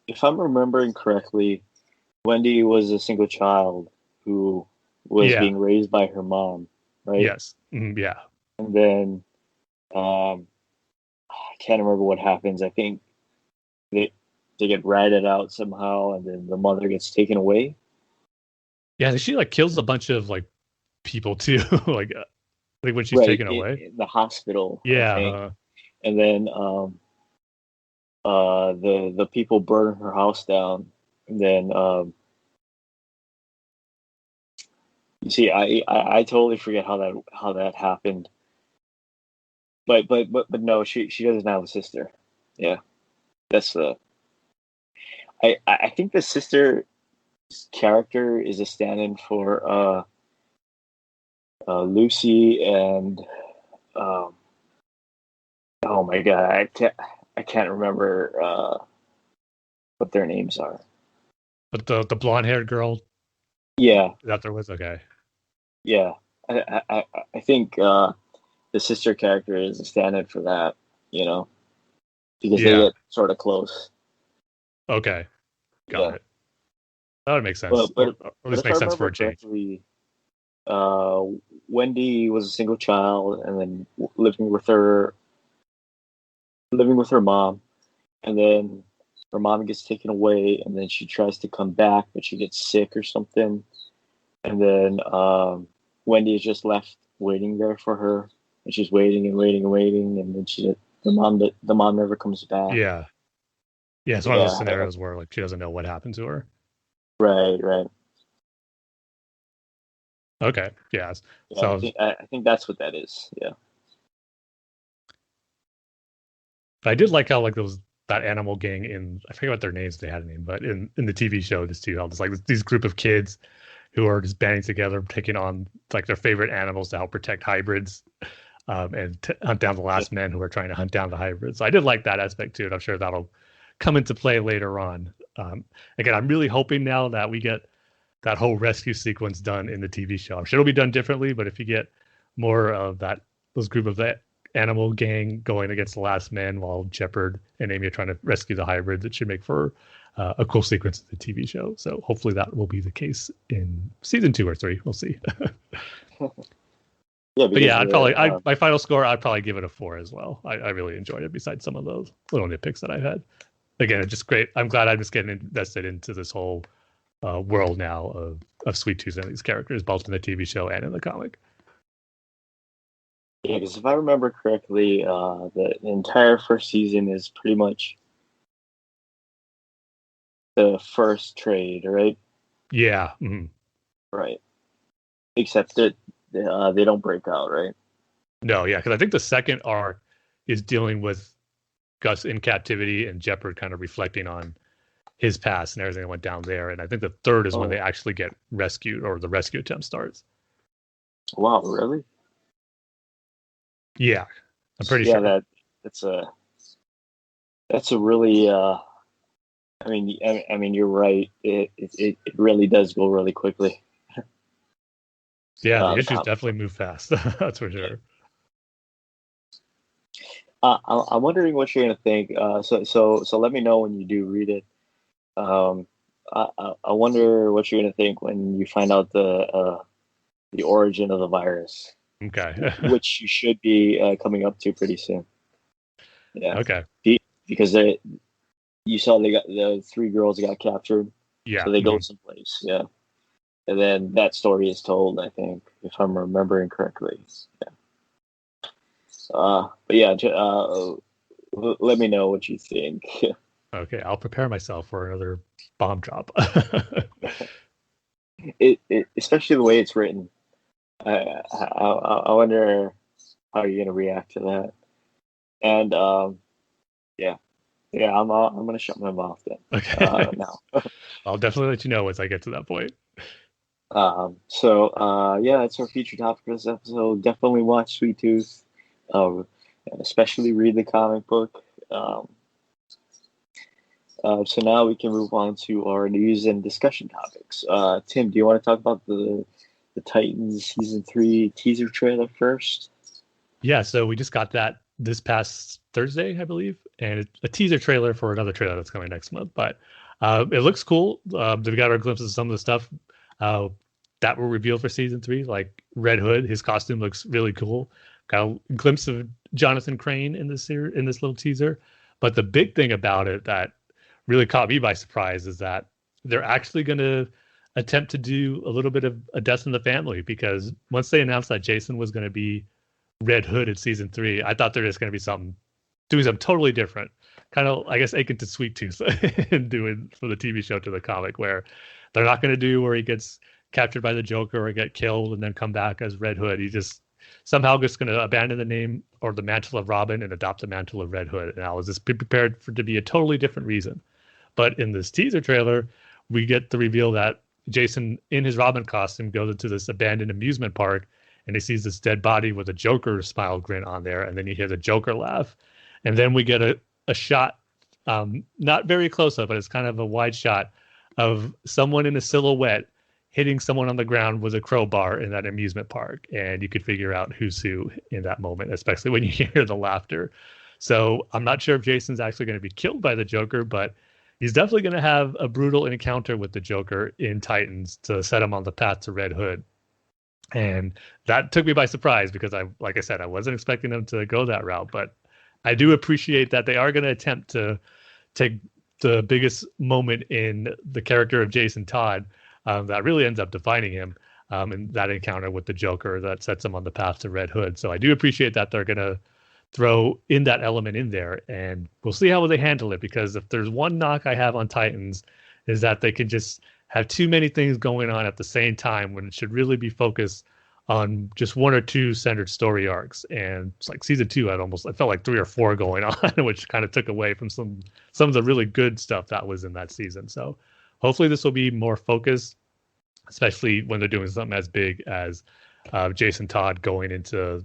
if I'm remembering correctly, Wendy was a single child who was Yeah. being raised by her mom, right? Yes. Yeah. And then I can't remember what happens. I think they they get ratted out somehow, and then the mother gets taken away. Yeah. She like kills a bunch of like people too, like when she's Right taken away. in the hospital, I Yeah. think. And then the people burn her house down, and then you see, I totally forget how that happened. But no, she doesn't have a sister. Yeah, that's the. I think the sister character is a stand-in for Lucy and um, oh my god, I can't remember what their names are. But the blonde haired girl Yeah, that there was, okay. yeah. I think the sister character is a stand-in for that. You know, because they Yeah. get sort of close. Okay. Got Yeah, it. That would make sense. but but Or at but least if I makes sense for remember a change. correctly, uh, Wendy was a single child and then living with her mom, and then her mom gets taken away, and then she tries to come back, but she gets sick or something, and then Wendy is just left waiting there for her, and she's waiting and waiting and waiting, and then the mom never comes back. Yeah. Yeah. It's one of those Yeah, scenarios where like she doesn't know what happened to her. right. Okay. Yeah. Yeah, So I think that's what that is. Yeah. but I did like how like that animal gang in, I forget what their names, they had a name, but in the TV show just too, how there's like these group of kids who are just banding together, taking on like their favorite animals to help protect hybrids, and hunt down the last men who are trying to hunt down the hybrids. So I did like that aspect too, and I'm sure that'll come into play later on. Again, I'm really hoping now that we get that whole rescue sequence done in the TV show. I'm sure it'll be done differently, but if you get more of those group of that animal gang going against the last man while Shepard and Amy are trying to rescue the hybrids, it should make for a cool sequence in the TV show. So hopefully that will be the case in season 2 or 3. We'll see. Yeah, But yeah, because my final score, I'd probably give it a 4 as well. I really enjoyed it. Besides some of those little nitpicks that I've had. Again, it's just great. I'm glad I'm just getting invested into this whole world now of Sweet Tooth and these characters, both in the TV show and in the comic. yeah, because if I remember correctly, the entire first season is pretty much the first trade, right? Yeah. Mm-hmm. Right. Except that they don't break out, right? No, yeah, because I think the second arc is dealing with Gus in captivity and Shepard kind of reflecting on his past and everything that went down there. And I think the third is when they Oh, actually get rescued or the rescue attempt starts. wow, really? Yeah, I'm pretty Yeah, sure. that's a really. I mean, you're right. It really does go really quickly. Yeah, the The issues comic definitely book. move fast. That's for sure. I'm wondering what you're gonna think. So let me know when you do read it. Um, I wonder what you're gonna think when you find out the origin of the virus, Okay. which you should be coming up to pretty soon. Yeah, Okay. because you saw they got the three girls got captured, Yeah. so they go Mhm. someplace. Yeah, and then that story is told. I think if I'm remembering correctly. Yeah. But yeah, let me know what you think. Okay. I'll prepare myself for another bomb drop. Especially the way it's written. I wonder how you're gonna react to that. And yeah, I'm gonna shut my mouth then. Okay. Now. I'll definitely let you know once I get to that point. Yeah, that's our feature topic for this episode. Definitely watch Sweet Tooth, and especially read the comic book. Um, so now we can move on to our news and discussion topics. Tim, do you want to talk about the Titans season 3 teaser trailer first? Yeah, so we just got that this past Thursday, I believe, and it's a teaser trailer for another trailer that's coming next month. But it looks cool. We got our glimpses of some of the stuff uh, that were revealed for season 3, like Red Hood. His costume looks really cool. Got a glimpse of Jonathan Crane in this little teaser. But the big thing about it that really caught me by surprise is that they're actually going to attempt to do a little bit of a Death in the Family, because once they announced that Jason was going to be Red Hood in season 3, I thought there was going to be doing something totally different, kind of, I guess, akin to Sweet Tooth and doing from the TV show to the comic, where they're not going to do where he gets captured by the Joker or get killed and then come back as Red Hood. He just somehow just going to abandon the name or the mantle of Robin and adopt the mantle of Red Hood. And I was just prepared for it to be a totally different reason. But in this teaser trailer, we get the reveal that Jason, in his Robin costume, goes into this abandoned amusement park and he sees this dead body with a Joker smile grin on there. And then you hear the Joker laugh. And then we get a shot, not very close up, but it's kind of a wide shot of someone in a silhouette hitting someone on the ground with a crowbar in that amusement park. And you could figure out who's who in that moment, especially when you hear the laughter. So I'm not sure if Jason's actually going to be killed by the Joker, but he's definitely going to have a brutal encounter with the Joker in Titans to set him on the path to Red Hood. And that took me by surprise because like I said, I wasn't expecting them to go that route, but I do appreciate that they are going to attempt to take the biggest moment in the character of Jason Todd that really ends up defining him in that encounter with the Joker that sets him on the path to Red Hood. So I do appreciate that they're going to throw in that element in there, and we'll see how they handle it, because if there's one knock I have on Titans is that they can just have too many things going on at the same time when it should really be focused on just one or two centered story arcs. And it's like season 2 I felt like 3 or 4 going on, which kind of took away from some of the really good stuff that was in that season. So hopefully this will be more focused, especially when they're doing something as big as Jason Todd going into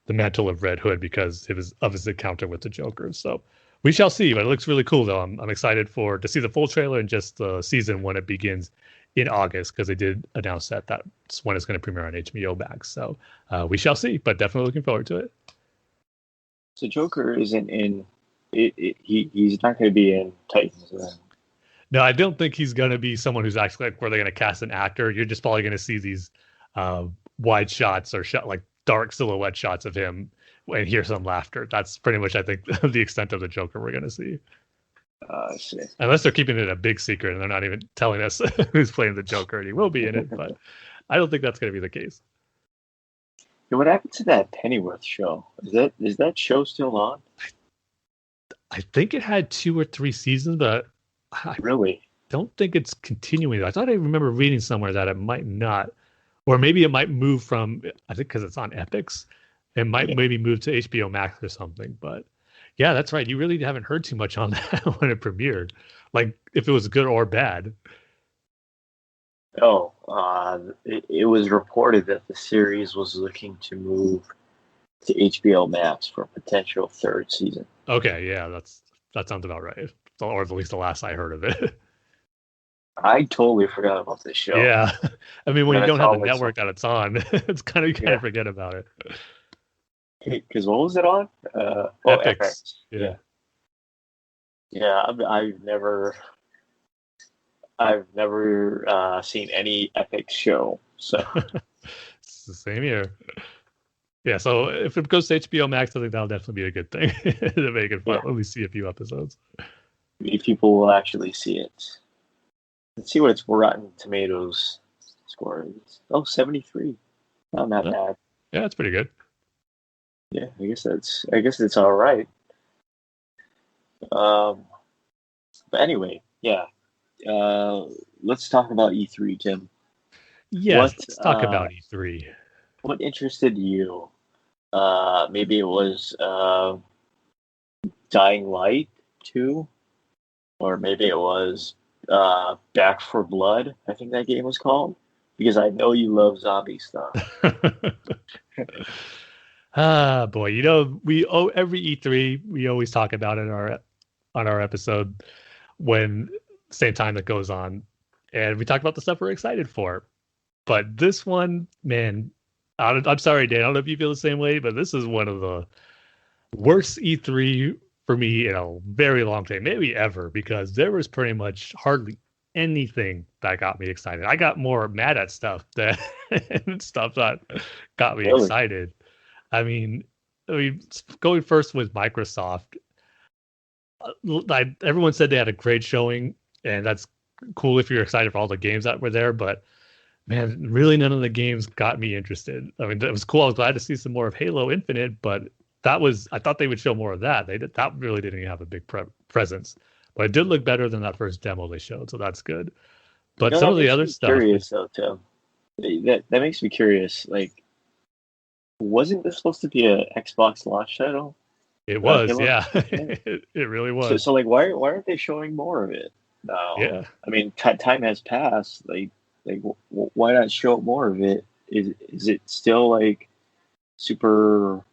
the mantle of Red Hood because of his encounter with the Joker. So we shall see, but it looks really cool though. I'm excited to see the full trailer and just the season when it begins in August, because they did announce that's when it's going to premiere on HBO Max. So we shall see, but definitely looking forward to it. So Joker isn't in. He's not going to be in Titans then. No, I don't think he's going to be someone who's actually like where they're going to cast an actor. You're just probably going to see these wide shots or like dark silhouette shots of him and hear some laughter. That's pretty much, I think, the extent of the Joker we're going to see. I see. Unless they're keeping it a big secret and they're not even telling us who's playing the Joker and he will be in it, but I don't think that's going to be the case. Yeah, what happened to that Pennyworth show? Is that show still on? I think it had 2 or 3 seasons, but I Really? don't think it's continuing. I thought I remember reading somewhere that it might not, or maybe it might move from, I think because it's on Epix, it might maybe move to HBO Max or something. But yeah, that's right. You really haven't heard too much on that when it premiered, like if it was good or bad. Oh, it was reported that the series was looking to move to HBO Max for a potential 3rd season. Okay, yeah, that sounds about right, or at least the last I heard of it. I totally forgot about this show. Yeah, I mean, when you don't have the always network that it's on, it's kind of forget about it. Because what was it on? Epix. Yeah. Yeah, I've never seen any Epix show. So It's the same here. Yeah, so if it goes to HBO Max, I think that'll definitely be a good thing to make it fun. At least see a few episodes. maybe people will actually see it. Let's see what its Rotten Tomatoes score is. Oh, 73. Not that bad. Yeah, that's pretty good. Yeah, I guess it's all right. But anyway, yeah. Let's talk about E3, Tim. Yes, let's talk about E3. What interested you? Maybe it was Dying Light 2, or maybe it was Back for Blood. I think that game was called. because I know you love zombie stuff. Ah, boy, we owe every E3. We always talk about it on our episode when same time that goes on, and we talk about the stuff we're excited for. But this one, man, I'm sorry, Dan. I don't know if you feel the same way, but this is one of the worst E3 for me in a very long time, maybe ever, because there was pretty much hardly anything that got me excited. I got more mad at stuff than stuff that got me Really? excited. I mean, going first with Microsoft, everyone said they had a great showing, and that's cool if you're excited for all the games that were there. But man, really none of the games got me interested. I mean, that was cool. I was glad to see some more of Halo Infinite, but I thought they would show more of that. That really didn't have a big presence, but it did look better than that first demo they showed, so that's good. But some of the other stuff, curious though, Tim. That makes me curious. Like, wasn't this supposed to be an Xbox launch title? it was, Halo? yeah, it really was. So like, why aren't they showing more of it now? Yeah. I mean, time has passed. Why not show more of it? Is it still like super?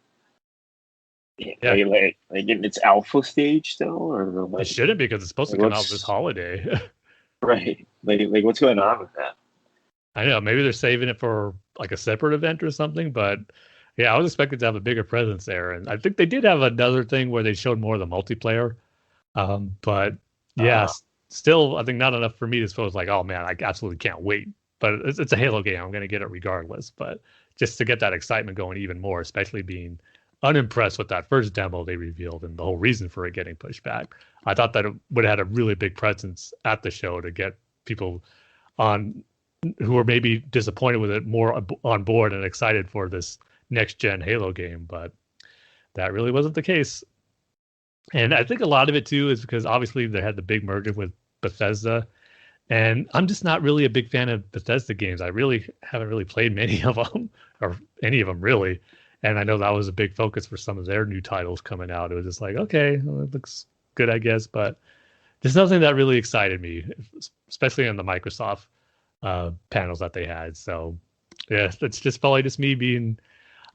Yeah. Like in its alpha stage still, or like, It shouldn't, because it's supposed to come out this holiday. right? Like what's going on with that? I know, maybe they're saving it for like a separate event or something, but yeah, I was expecting to have a bigger presence there. And I think they did have another thing where they showed more of the multiplayer. But yeah, still, I think not enough for me to suppose like, oh man, I absolutely can't wait. But it's a Halo game. I'm going to get it regardless. But just to get that excitement going even more, especially being unimpressed with that first demo they revealed and the whole reason for it getting pushed back. I thought that it would have had a really big presence at the show to get people on who were maybe disappointed with it more on board and excited for this next gen Halo game, but that really wasn't the case. And I think a lot of it too is because obviously they had the big merger with Bethesda, and I'm just not really a big fan of Bethesda games. I really haven't really played many of them, or any of them really. And I know that was a big focus for some of their new titles coming out. It was just like, okay, well, it looks good, I guess, but there's nothing that really excited me, especially on the Microsoft panels that they had. So yeah, that's just probably just me being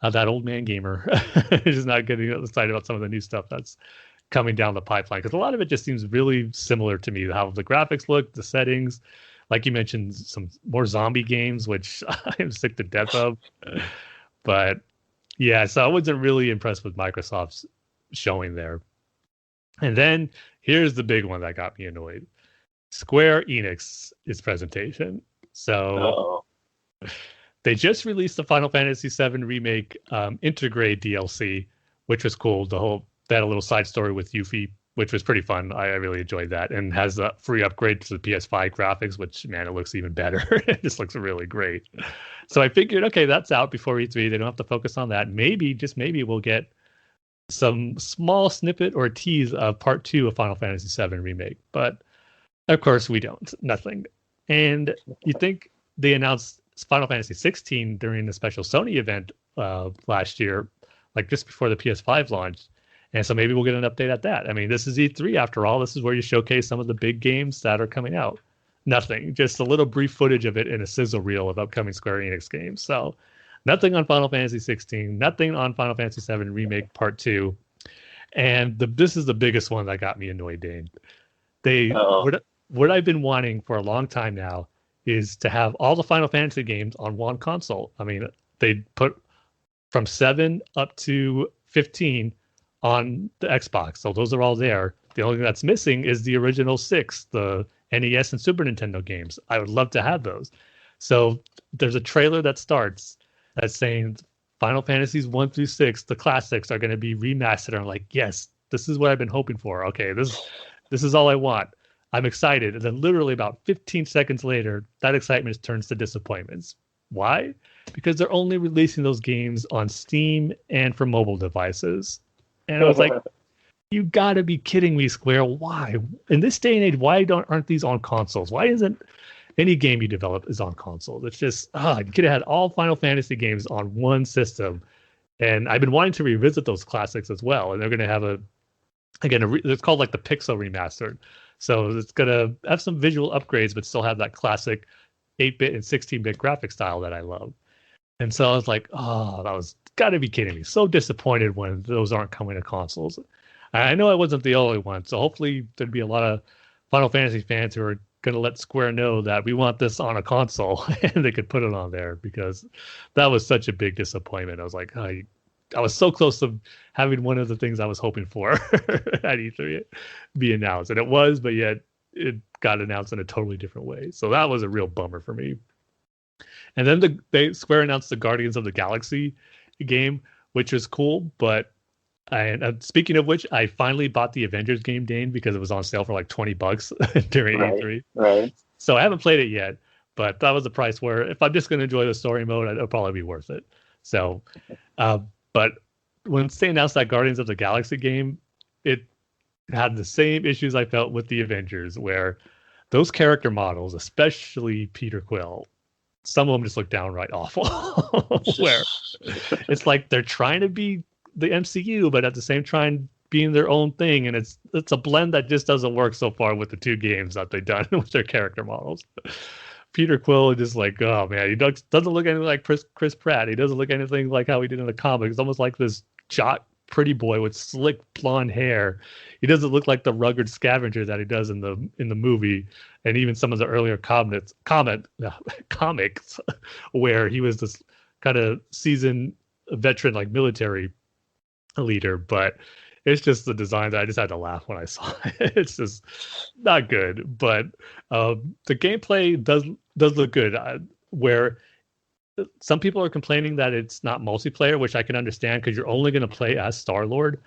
that old man gamer, just not getting excited about some of the new stuff that's coming down the pipeline, because a lot of it just seems really similar to me. How the graphics look, the settings, like you mentioned, some more zombie games, which I am sick to death of. But yeah, so I wasn't really impressed with Microsoft's showing there. And then here's the big one that got me annoyed: Square Enix's presentation. So they just released the Final Fantasy VII Remake Intergrade DLC, which was cool. They had a little side story with Yuffie, which was pretty fun. I really enjoyed that, and has a free upgrade to the PS5 graphics, which, man, it looks even better. It just looks really great. So I figured, okay, that's out before E3. They don't have to focus on that. Maybe, just maybe, we'll get some small snippet or tease of Part 2 of Final Fantasy VII Remake. But, of course, we don't. Nothing. And you think they announced Final Fantasy 16 during the special Sony event last year, like just before the PS5 launched. And so maybe we'll get an update at that. I mean, this is E3 after all. This is where you showcase some of the big games that are coming out. Nothing. Just a little brief footage of it in a sizzle reel of upcoming Square Enix games. So nothing on Final Fantasy 16. Nothing on Final Fantasy 7 Remake Part 2. And this is the biggest one that got me annoyed, Dane. What I've been wanting for a long time now is to have all the Final Fantasy games on one console. I mean, they put from 7 up to 15 on the Xbox. So those are all there. The only thing that's missing is the original 6, the NES and Super Nintendo games. I would love to have those. So there's a trailer that starts that's saying Final Fantasies 1 through 6, the classics, are going to be remastered. I'm like, yes, this is what I've been hoping for. Okay, this is all I want. I'm excited. And then literally about 15 seconds later, that excitement turns to disappointments. Why? Because they're only releasing those games on Steam and for mobile devices. And I was like, you got to be kidding me, Square. Why? In this day and age, why aren't these on consoles? Why isn't any game you develop is on consoles? It's just, you could have had all Final Fantasy games on one system. And I've been wanting to revisit those classics as well. And they're going to have it's called like the Pixel Remastered. So it's going to have some visual upgrades, but still have that classic 8-bit and 16-bit graphic style that I love. And so I was like, oh, that was got to be kidding me. So disappointed when those aren't coming to consoles. I know I wasn't the only one, so hopefully there'd be a lot of Final Fantasy fans who are going to let Square know that we want this on a console and they could put it on there, because that was such a big disappointment. I was like, I was so close to having one of the things I was hoping for at E3 be announced. And it was, but yet it got announced in a totally different way. So that was a real bummer for me. And then Square announced the Guardians of the Galaxy game, which was cool. But speaking of which, I finally bought the Avengers game, Dane, because it was on sale for like $20 during E3. Right. So I haven't played it yet, but that was the price where if I'm just going to enjoy the story mode, it'll probably be worth it. So, but when they announced that Guardians of the Galaxy game, it had the same issues I felt with the Avengers, where those character models, especially Peter Quill, some of them just look downright awful. Where it's like they're trying to be the MCU, but at the same time being their own thing, and it's a blend that just doesn't work so far with the two games that they've done with their character models. Peter Quill is just like, oh man, he doesn't look anything like Chris Pratt. He doesn't look anything like how he did in the comics. It's almost like this jock pretty boy with slick blonde hair. He doesn't look like the rugged scavenger that he does in the movie, and even some of the earlier comics where he was this kind of seasoned veteran, like military leader. But it's just the design that I just had to laugh when I saw it. It's just not good. But the gameplay does look good. Where some people are complaining that it's not multiplayer, which I can understand, because you're only going to play as Star-Lord,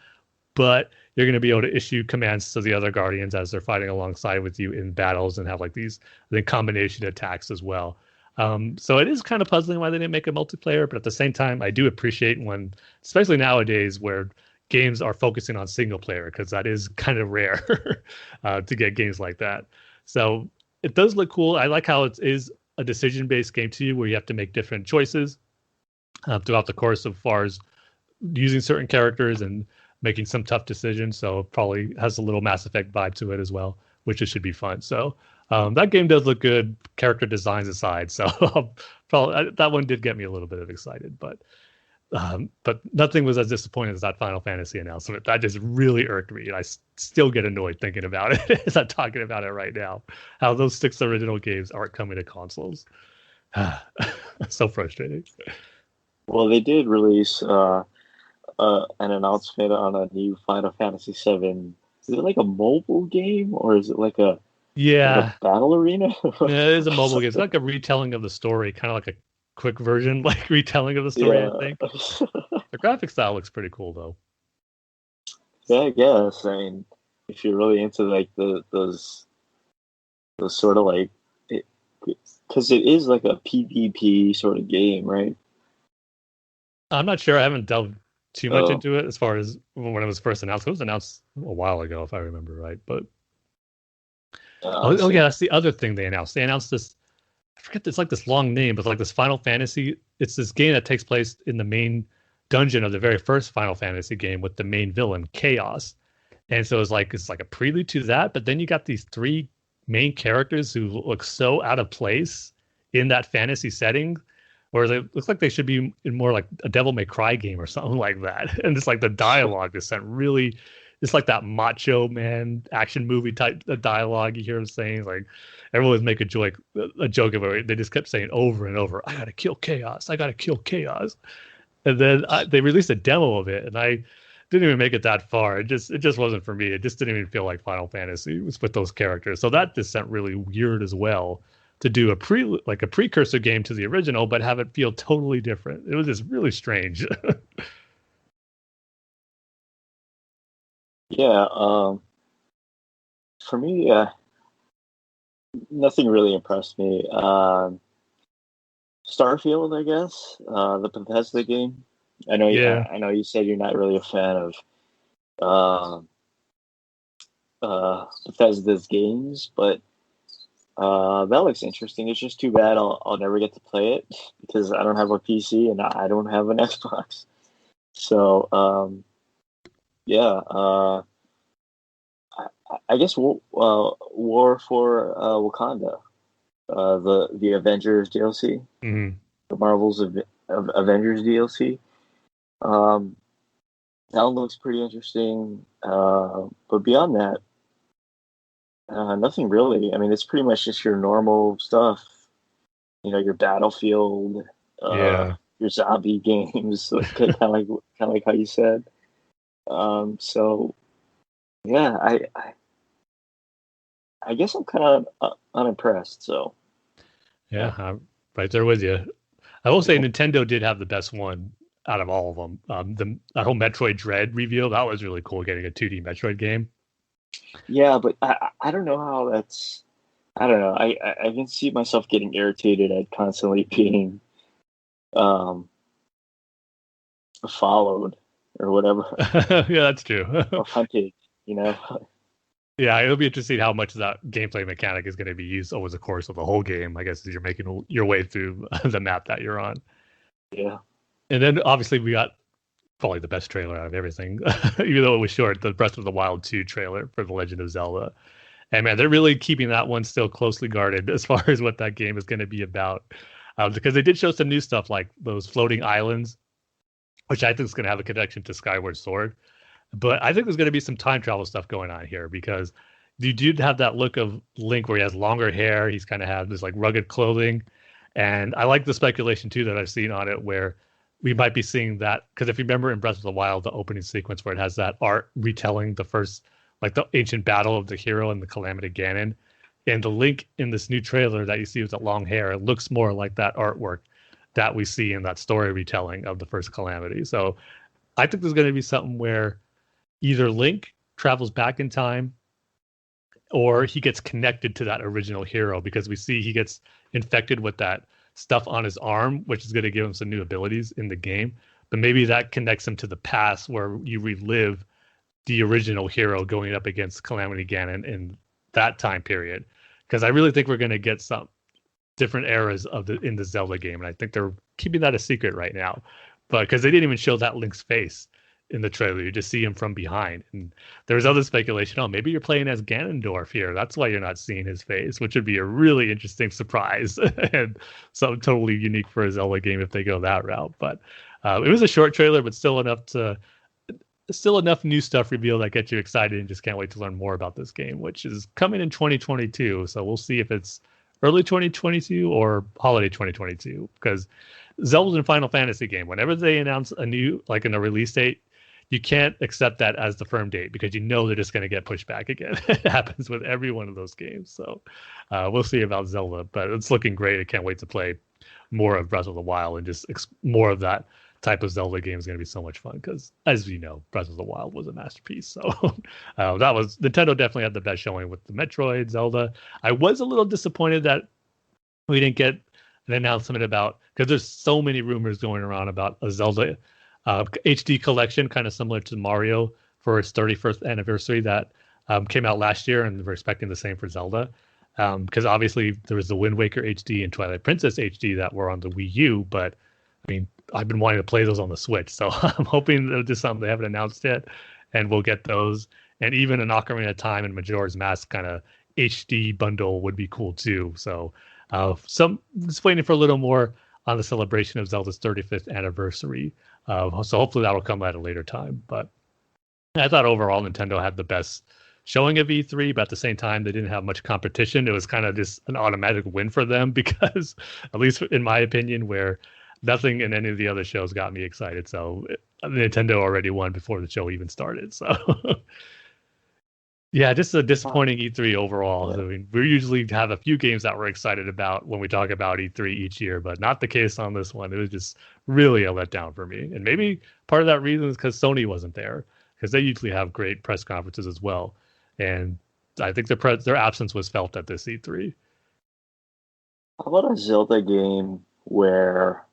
but you're going to be able to issue commands to the other Guardians as they're fighting alongside with you in battles, and have like these combination attacks as well. So it is kind of puzzling why they didn't make a multiplayer, but at the same time, I do appreciate when, especially nowadays, where games are focusing on single player, because that is kind of rare to get games like that. So it does look cool. I like how it is a decision-based game to you, where you have to make different choices throughout the course, as far as using certain characters and making some tough decisions. So it probably has a little Mass Effect vibe to it as well, which it should be fun. So that game does look good, character designs aside. So probably that one did get me a little bit excited, but nothing was as disappointing as that Final Fantasy announcement. That just really irked me, and I still get annoyed thinking about it as I'm talking about it right now. How those 6 original games aren't coming to consoles. So frustrating. Well, they did release an announcement on a new Final Fantasy VII. Is it like a mobile game, or is it like a battle arena? Yeah, it is a mobile game. It's like a retelling of the story, kind of like a quick version, like retelling of the story. Yeah. I think the graphic style looks pretty cool, though. Yeah, I guess. I mean, if you're really into like those sort of like, because it is like a PvP sort of game, right? I'm not sure. I haven't delved too much into it as far as when it was first announced. It was announced a while ago, if I remember right. But yeah, that's the other thing they announced. They announced this. I forget. It's like this long name, but it's like this Final Fantasy. It's this game that takes place in the main dungeon of the very first Final Fantasy game with the main villain, Chaos. And so it's like a prelude to that. But then you got these 3 main characters who look so out of place in that fantasy setting, where it looks like they should be in more like a Devil May Cry game or something like that. And it's like the dialogue just sent really, it's like that macho man action movie type of dialogue you hear them saying. Like everyone would make a joke of it. They just kept saying over and over, "I gotta kill Chaos. I gotta kill Chaos." And then they released a demo of it, and I didn't even make it that far. It just wasn't for me. It just didn't even feel like Final Fantasy. It was with those characters. So that just sent really weird as well, to do a precursor game to the original, but have it feel totally different. It was just really strange. Yeah. For me, nothing really impressed me. Starfield, I guess, the Bethesda game. I know. Yeah. I know you said you're not really a fan of Bethesda's games, but that looks interesting. It's just too bad I'll never get to play it, because I don't have a PC and I don't have an Xbox. So yeah, I guess War for Wakanda. the Avengers DLC, Mhm. the Marvels of Avengers DLC. Um, that one looks pretty interesting. But beyond that, nothing really. I mean, it's pretty much just your normal stuff. Your Battlefield, uh, Yeah. your zombie games, like kind of like how you said. So yeah, I guess I'm kind of unimpressed. So Yeah, yeah, I'm right there with you. I will say yeah, Nintendo did have the best one out of all of them. That whole Metroid Dread reveal, that was really cool, getting a 2D Metroid game. yeah. But I don't know how that's. I don't know. I can see myself getting irritated at constantly being um followed or whatever Yeah, that's true. or hunted. You know. Yeah, it'll be interesting how much of that gameplay mechanic is going to be used over the course of the whole game, I guess, as you're making your way through the map that you're on. Yeah. And then obviously we got probably the best trailer out of everything, even though it was short, the Breath of the Wild 2 trailer for The Legend of Zelda. And man, they're really keeping that one still closely guarded as far as what that game is going to be about. Because they did show some new stuff like those floating islands, which I think is going to have a connection to Skyward Sword. But I think there's going to be some time travel stuff going on here because you do have that look of Link where he has longer hair. He's kind of had this like rugged clothing. And I like the speculation too that I've seen on it where we might be seeing that. Because if you remember in Breath of the Wild, the opening sequence where it has that art retelling the first, like the ancient battle of the hero and the Calamity Ganon. And the Link in this new trailer that you see with the long hair, it looks more like that artwork that we see in that story retelling of the first Calamity. So I think there's going to be something where either Link travels back in time or he gets connected to that original hero because we see he gets infected with that stuff on his arm, which is going to give him some new abilities in the game. But maybe that connects him to the past where you relive the original hero going up against Calamity Ganon in that time period. Because I really think we're going to get some different eras of in the Zelda game, and I think they're keeping that a secret right now. But because they didn't even show that Link's face in the trailer, you just see him from behind. And there was other speculation, oh, maybe you're playing as Ganondorf here. That's why you're not seeing his face, which would be a really interesting surprise and something totally unique for a Zelda game if they go that route. But it was a short trailer, but still enough new stuff revealed that gets you excited and just can't wait to learn more about this game, which is coming in 2022. So we'll see if it's early 2022 or holiday 2022 because Zelda's and Final Fantasy game, whenever they announce a new, like in a release date, you can't accept that as the firm date because you know they're just going to get pushed back again. It happens with every one of those games. So we'll see about Zelda, but it's looking great. I can't wait to play more of Breath of the Wild and just more of that type of Zelda game is going to be so much fun because, as you know, Breath of the Wild was a masterpiece. So that was Nintendo definitely had the best showing with the Metroid, Zelda. I was a little disappointed that we didn't get an announcement about because there's so many rumors going around about a Zelda HD collection, kind of similar to Mario for its 31st anniversary that came out last year, and we're expecting the same for Zelda. Because obviously there was the Wind Waker HD and Twilight Princess HD that were on the Wii U, but I mean, I've been wanting to play those on the Switch, so I'm hoping they'll do something they haven't announced yet, and we'll get those. And even an Ocarina of Time and Majora's Mask kind of HD bundle would be cool too. So, just waiting for a little more on the celebration of Zelda's 35th anniversary. So hopefully that'll come at a later time. But I thought overall Nintendo had the best showing of E3, but at the same time they didn't have much competition. It was kind of just an automatic win for them because, at least in my opinion, where nothing in any of the other shows got me excited. So Nintendo already won before the show even started. So yeah, just a disappointing E3 overall. Yeah. I mean, we usually have a few games that we're excited about when we talk about E3 each year, but not the case on this one. It was just really a letdown for me. And maybe part of that reason is because Sony wasn't there, because they usually have great press conferences as well. And I think their absence was felt at this E3. How about a Zelda game where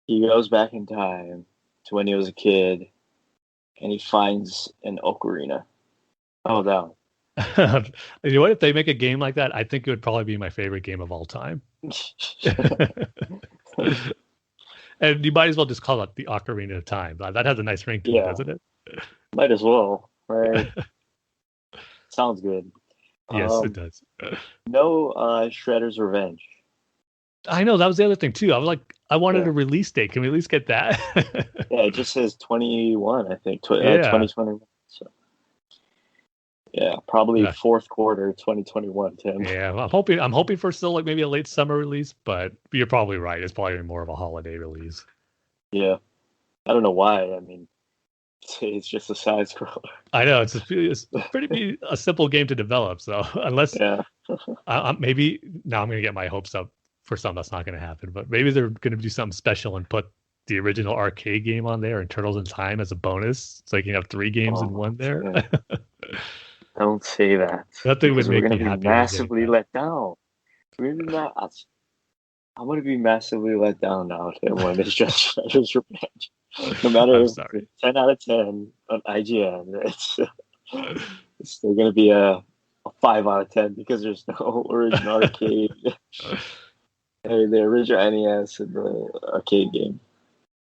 he goes back in time to when he was a kid and he finds an ocarina? Oh, no. You know what? If they make a game like that, I think it would probably be my favorite game of all time. And you might as well just call it the Ocarina of Time. That has a nice ring to it, Yeah, doesn't it? might as well, right? Sounds good. Yes, it Um, does. no Shredder's Revenge. I know that was the other thing too. I was like, I wanted Yeah. a release date. Can we at least get that? Yeah, it just says 21, I think, Yeah. 2021. So yeah, probably Yeah. fourth quarter 2021, Tim. Yeah. Well, I'm hoping for still like maybe a late summer release, but you're probably right. It's probably more of a holiday release. Yeah, I don't know why. I mean, it's just a side scroller. I know it's pretty be a simple game to develop. So unless Yeah, maybe now I'm going to get my hopes up for something that's not going to happen, but maybe they're going to do something special and put the original arcade game on there and Turtles in Time as a bonus, so you can have 3 games in oh, one there. yeah. Don't say that Nothing would because we're make gonna me be happier than getting massively that. let down. We're gonna be I'm gonna be massively let down now, Tim, when it's just Shredder's Revenge. No I'm matter if sorry. it's 10 out of 10 on IGN, it's still gonna be a 5 out of 10 because there's no original arcade. I mean, the original NES and the arcade game.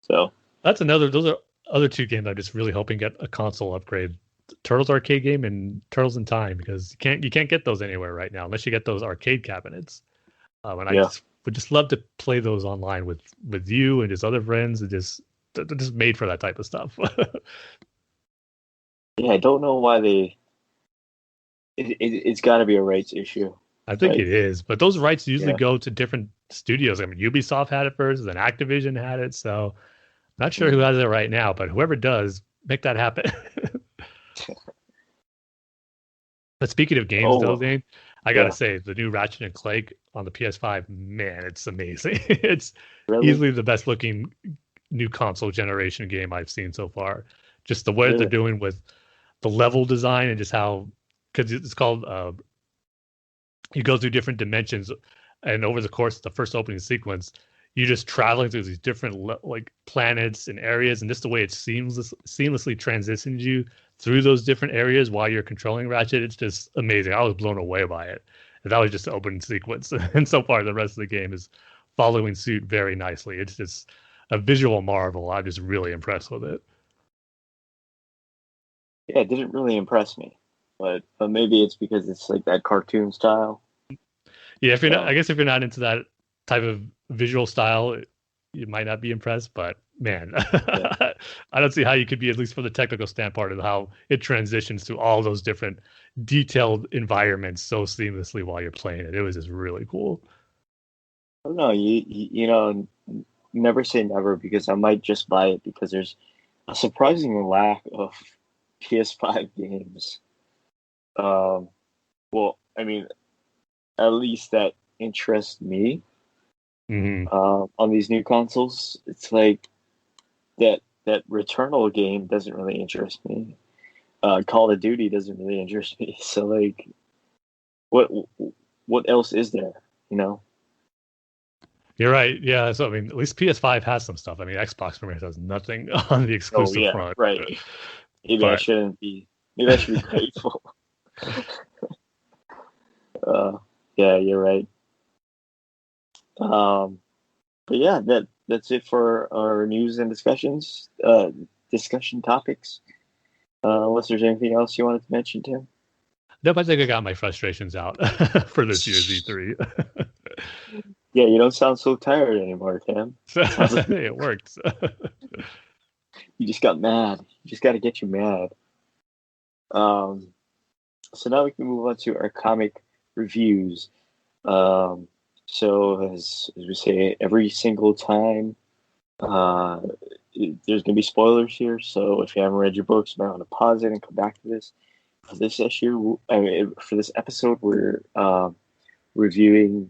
So That's another. Those are other 2 games I'm just really hoping get a console upgrade. Turtles arcade game and Turtles in Time, because you can't get those anywhere right now unless you get those arcade cabinets. And I yeah, would just love to play those online with you and just other friends. And just they're just made for that type of stuff. yeah. I don't know why it's got to be a rights issue. I think Like, it is, but those rights usually yeah, go to different studios. I mean, Ubisoft had it first, then Activision had it. So not sure who mm, has it right now, but whoever does, make that happen. But speaking of games, oh though, well, Dane, I gotta yeah, say the new Ratchet and Clank on the PS5, man, it's amazing. It's really, easily the best looking new console generation game I've seen so far. Just the way they're really, doing with the level design and just how, because it's called, you go through different dimensions, and over the course of the first opening sequence, you're just traveling through these different like planets and areas, and just the way it seamlessly transitions you through those different areas while you're controlling Ratchet, it's just amazing. I was blown away by it. And that was just the opening sequence, and so far the rest of the game is following suit very nicely. It's just a visual marvel. I'm just really impressed with it. yeah. It didn't really impress me, but maybe it's because it's like that cartoon style. Yeah, if you're not, I So guess if you're not into that type of visual style, you might not be impressed. But man, yeah, I don't see how you could be, at least from the technical standpoint of how it transitions through all those different detailed environments so seamlessly while you're playing it. It was just really cool. I don't know. You know, never say never because I might just buy it because there's a surprising lack of PS5 games. Um, well, I mean, at least that interests me Hmm. on these new consoles. It's like that Returnal game doesn't really interest me. Call of Duty doesn't really interest me. So like, what what else is there? You know? You're right. Yeah. So I mean, at least PS5 has some stuff. I mean, Xbox for me has nothing on the Oh exclusive yeah, front. right. Maybe I But shouldn't be. Maybe I should be grateful. Uh, yeah, you're right. Um, but yeah, that's it for our news and discussion topics. Unless there's anything else you wanted to mention, Tim. nope, I think I got my frustrations out for this year's E3. Yeah, you don't sound so tired anymore, Tim. So Sounds like it worked. you just got mad. You just got to get you mad. Um, so now we can move on to our comic reviews. Um, so as we say every single time, uh, there's gonna be spoilers here. So if you haven't read your books, you might want to pause it and come back to this. For this issue, I mean, for this episode, we're reviewing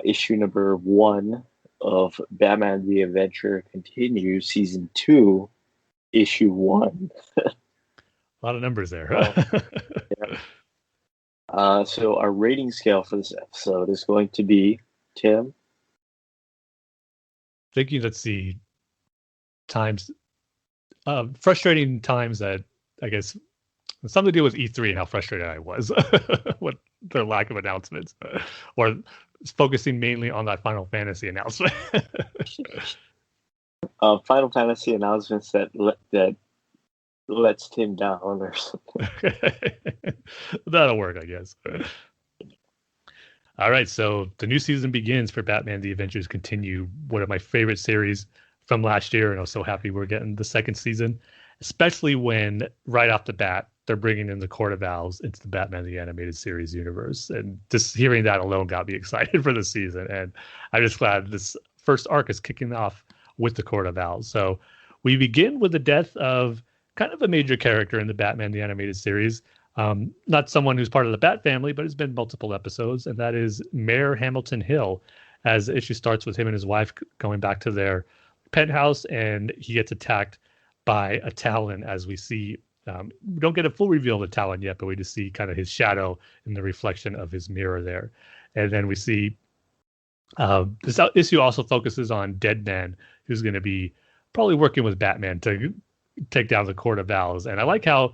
issue number 1 of Batman: The Adventure Continues, season 2, issue 1. A lot of numbers there. Oh, yeah. So our rating scale for this episode is going to be Tim. Thinking, let's see, times, frustrating times that I guess something to do with E3 and how frustrated I was with their lack of announcements, or focusing mainly on that Final Fantasy announcement. Final Fantasy announcements that lets Tim down or something. That'll work, I guess. All right, so the new season begins for Batman: The Adventures Continue, one of my favorite series from last year, and I was so happy we're getting the second season, especially when right off the bat they're bringing in the Court of Owls into the Batman the Animated Series universe, and just hearing that alone got me excited for the season. And I'm just glad this first arc is kicking off with the Court of Owls. So we begin with the death of kind of a major character in the Batman the Animated Series. Not someone who's part of the Bat family, but it's been multiple episodes, and that is Mayor Hamilton Hill. As the issue starts with him and his wife going back to their penthouse, and he gets attacked by a Talon. As we see, we don't get a full reveal of the Talon yet, but we just see kind of his shadow in the reflection of his mirror there. And then we see this issue also focuses on Deadman, who's going to be probably working with Batman to take down the Court of Owls. And I like how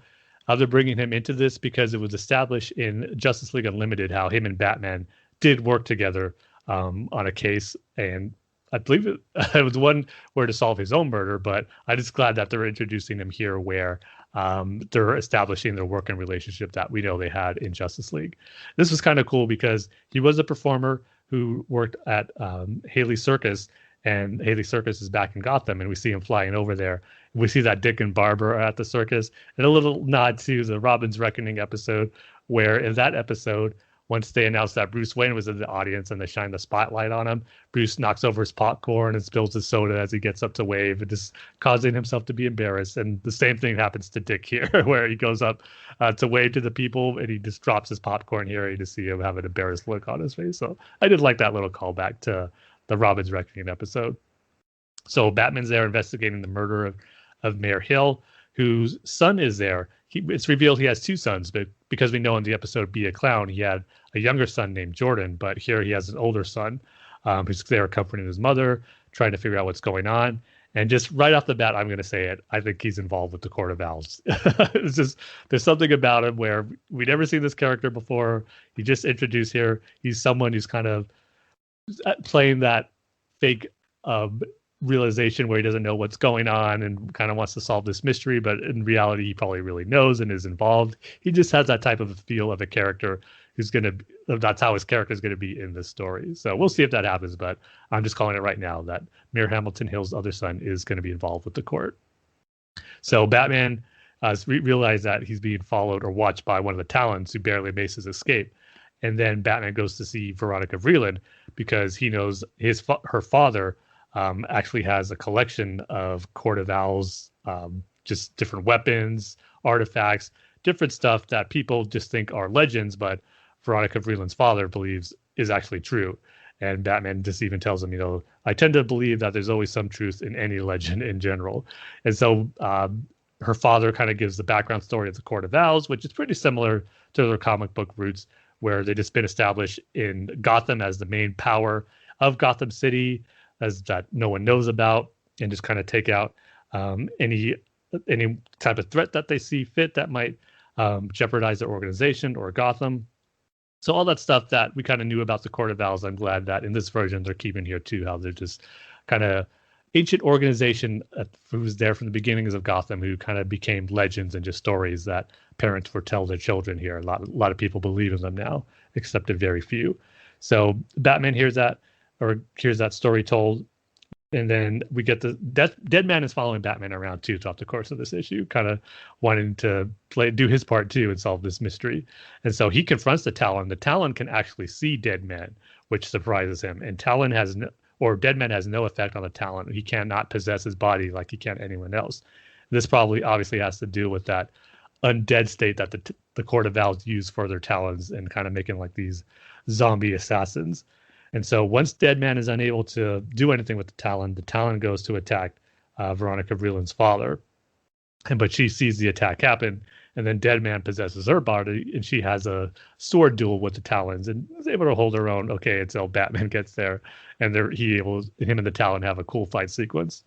they're bringing him into this, because it was established in Justice League Unlimited how him and Batman did work together on a case. And I believe it was one where to solve his own murder, but I'm just glad that they're introducing him here where they're establishing their working relationship that we know they had in Justice League. This was kind of cool because he was a performer who worked at Haley Circus, and Haley Circus is back in Gotham, and we see him flying over there. We see that Dick and Barbara are at the circus, and a little nod to the Robin's Reckoning episode, where in that episode, once they announced that Bruce Wayne was in the audience and they shine the spotlight on him, Bruce knocks over his popcorn and spills his soda as he gets up to wave, and just causing himself to be embarrassed. And the same thing happens to Dick here, where he goes up to wave to the people, and he just drops his popcorn here. You just see him have an embarrassed look on his face. So I did like that little callback to the Robin's Reckoning episode. So Batman's there investigating the murder of Mayor Hill, whose son is there. It's revealed he has two sons, but because we know in the episode Be a Clown, he had a younger son named Jordan, but here he has an older son who's there comforting his mother, trying to figure out what's going on. And just right off the bat, I'm going to say it, I think he's involved with the Court of Owls. It's just, there's something about him where we never seen this character before. He just introduced here. He's someone who's kind of playing that fake realization where he doesn't know what's going on and kind of wants to solve this mystery, but in reality he probably really knows and is involved. He just has that type of feel of a character who's going to, that's how his character is going to be in this story. So we'll see if that happens, but I'm just calling it right now that Mayor Hamilton Hill's other son is going to be involved with the court. So Batman realized that he's being followed or watched by one of the Talons who barely makes his escape. And then Batman goes to see Veronica Vreeland because he knows her father actually has a collection of Court of Owls, just different weapons, artifacts, different stuff that people just think are legends, but Veronica Vreeland's father believes is actually true. And Batman just even tells him, I tend to believe that there's always some truth in any legend in general. And so her father kind of gives the background story of the Court of Owls, which is pretty similar to their comic book roots, where they just been established in Gotham as the main power of Gotham City, as that no one knows about, and just kind of take out any type of threat that they see fit that might jeopardize their organization or Gotham. So all that stuff that we kind of knew about the Court of Owls, I'm glad that in this version they're keeping here too, how they're just kind of ancient organization who was there from the beginnings of Gotham, who kind of became legends and just stories that parents foretell their children here. A lot of people believe in them now, except a very few. So Batman hears that story told, and then we get the Deadman is following Batman around too throughout the course of this issue, kind of wanting to do his part too and solve this mystery. And so he confronts the Talon. The Talon can actually see Deadman, which surprises him. And Deadman has no effect on the Talon. He cannot possess his body like he can anyone else. This probably obviously has to do with that undead state that the Court of Owls use for their Talons and kind of making like these zombie assassins. And so once Deadman is unable to do anything with the Talon goes to attack Veronica Vreeland's father. But she sees the attack happen, and then Deadman possesses her body, and she has a sword duel with the Talons and is able to hold her own, until Batman gets there, and him and the Talon have a cool fight sequence.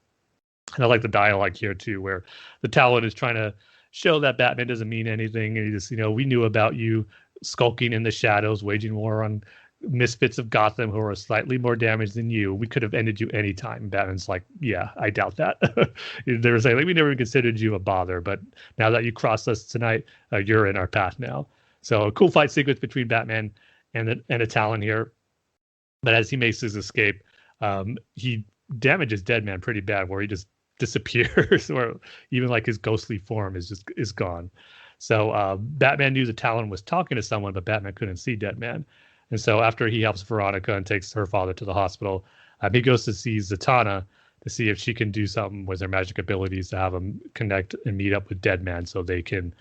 And I like the dialogue here too, where the Talon is trying to show that Batman doesn't mean anything, and he just, we knew about you skulking in the shadows, waging war on misfits of Gotham who are slightly more damaged than you. We could have ended you anytime. Batman's like, yeah, I doubt that. They were saying, like, we never even considered you a bother, but now that you crossed us tonight, you're in our path now. So a cool fight sequence between Batman and a Talon here. But as he makes his escape, he damages Deadman pretty bad, where he just disappears, or even like his ghostly form is gone. So Batman knew the Talon was talking to someone, but Batman couldn't see Deadman. And so after he helps Veronica and takes her father to the hospital, he goes to see Zatanna to see if she can do something with her magic abilities to have him connect and meet up with Deadman so they can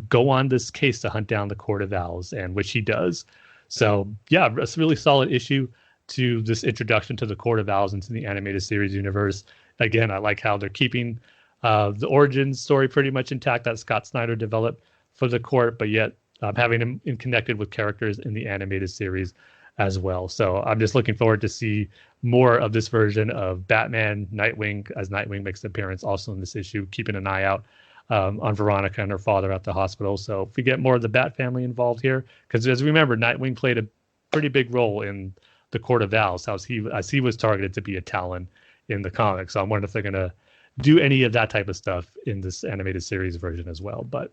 go on this case to hunt down the Court of Owls, and which he does. So yeah, it's a really solid issue to this introduction to the Court of Owls into the animated series universe. Again, I like how they're keeping the origin story pretty much intact that Scott Snyder developed for the court, but yet having him connected with characters in the animated series as well. So I'm just looking forward to see more of this version of Batman, Nightwing, as Nightwing makes an appearance also in this issue, keeping an eye out on Veronica and her father at the hospital. So if we get more of the Bat family involved here, because as we remember, Nightwing played a pretty big role in the Court of Owls, as he was targeted to be a Talon in the comics. So I'm wondering if they're going to do any of that type of stuff in this animated series version as well. But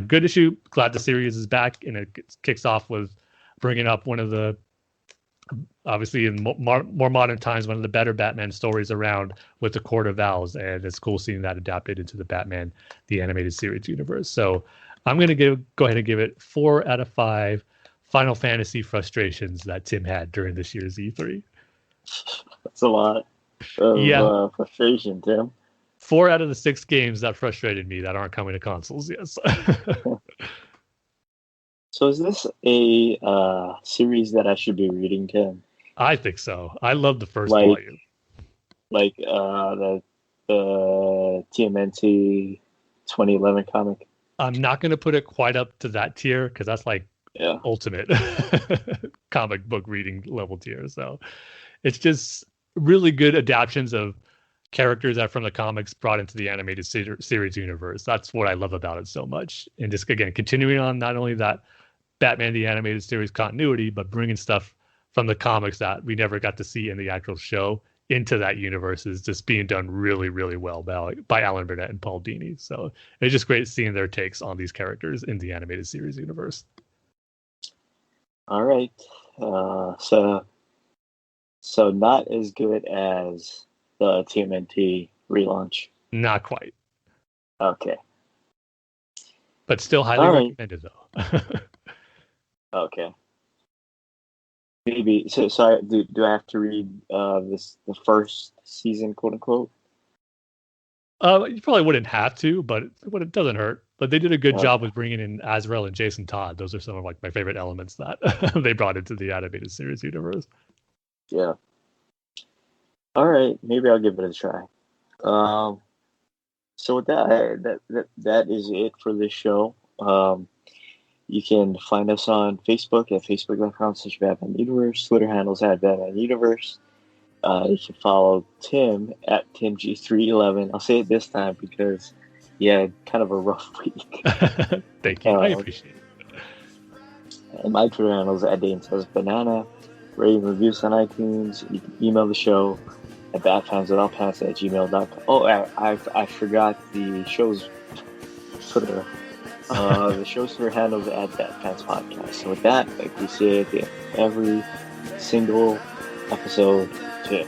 good issue. Glad the series is back, and it kicks off with bringing up one of the, obviously in more modern times, one of the better Batman stories around with the Court of Owls, and it's cool seeing that adapted into the Batman the animated series universe. So I'm going to go ahead and give it 4 out of 5 Final Fantasy frustrations that Tim had during this year's E3. That's a lot of frustration, Tim. 4 out of the 6 games that frustrated me that aren't coming to consoles. Yes. So is this a series that I should be reading, Tim? I think so. I love the first volume. Like the TMNT 2011 comic. I'm not going to put it quite up to that tier because that's like ultimate comic book reading level tier. So it's just really good adaptions of characters that from the comics brought into the animated series universe. That's what I love about it so much. And just, again, continuing on not only that Batman the animated series continuity, but bringing stuff from the comics that we never got to see in the actual show into that universe is just being done really, really well by Alan Burnett and Paul Dini. So it's just great seeing their takes on these characters in the animated series universe. All right. So not as good as the TMNT relaunch. Not quite. Okay. But still highly recommended, though. Okay. Maybe so. Do I have to read the first season, quote unquote? You probably wouldn't have to, but it doesn't hurt. But they did a good job with bringing in Azrael and Jason Todd. Those are some of like my favorite elements that they brought into the animated series universe. Yeah. All right, maybe I'll give it a try. So with that is it for this show. You can find us on Facebook at facebook.com/BatmanUniverse, Twitter handles at BatmanUniverse. You can follow Tim at TimG311. I'll say it this time because he had kind of a rough week. Thank you. I appreciate it. And my Twitter handle is at Dane Says Banana. Rate and reviews on iTunes. You can email the show at batfans@gmail.com. Oh, I forgot the show's Twitter. The show's Twitter handles at Bat-Fans Podcast. So with that, like we say at the end of every single episode, Tim.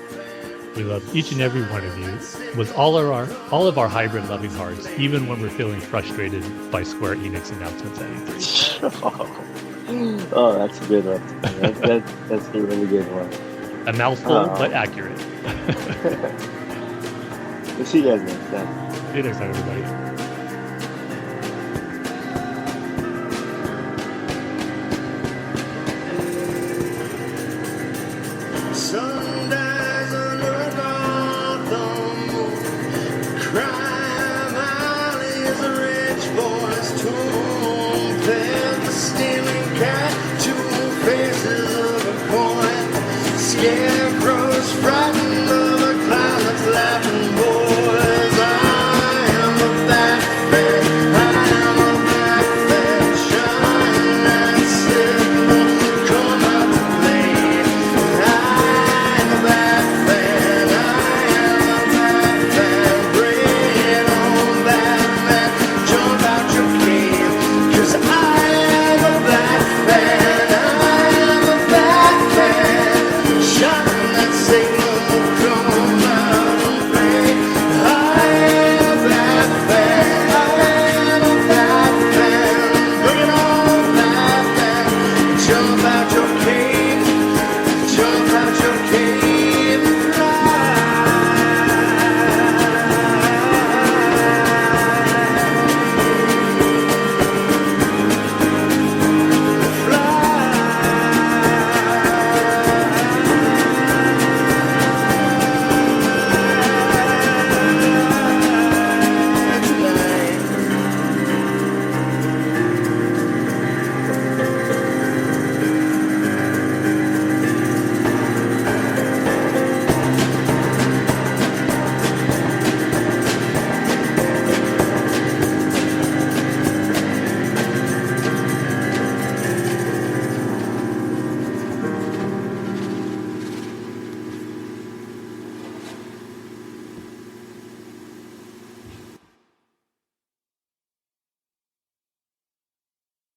We love each and every one of you with all of our hybrid loving hearts, even when we're feeling frustrated by Square Enix announcements at E3. Oh, that's a good one. That's a really good one. A mouthful, but accurate. We'll see you guys next time. See you next time, everybody.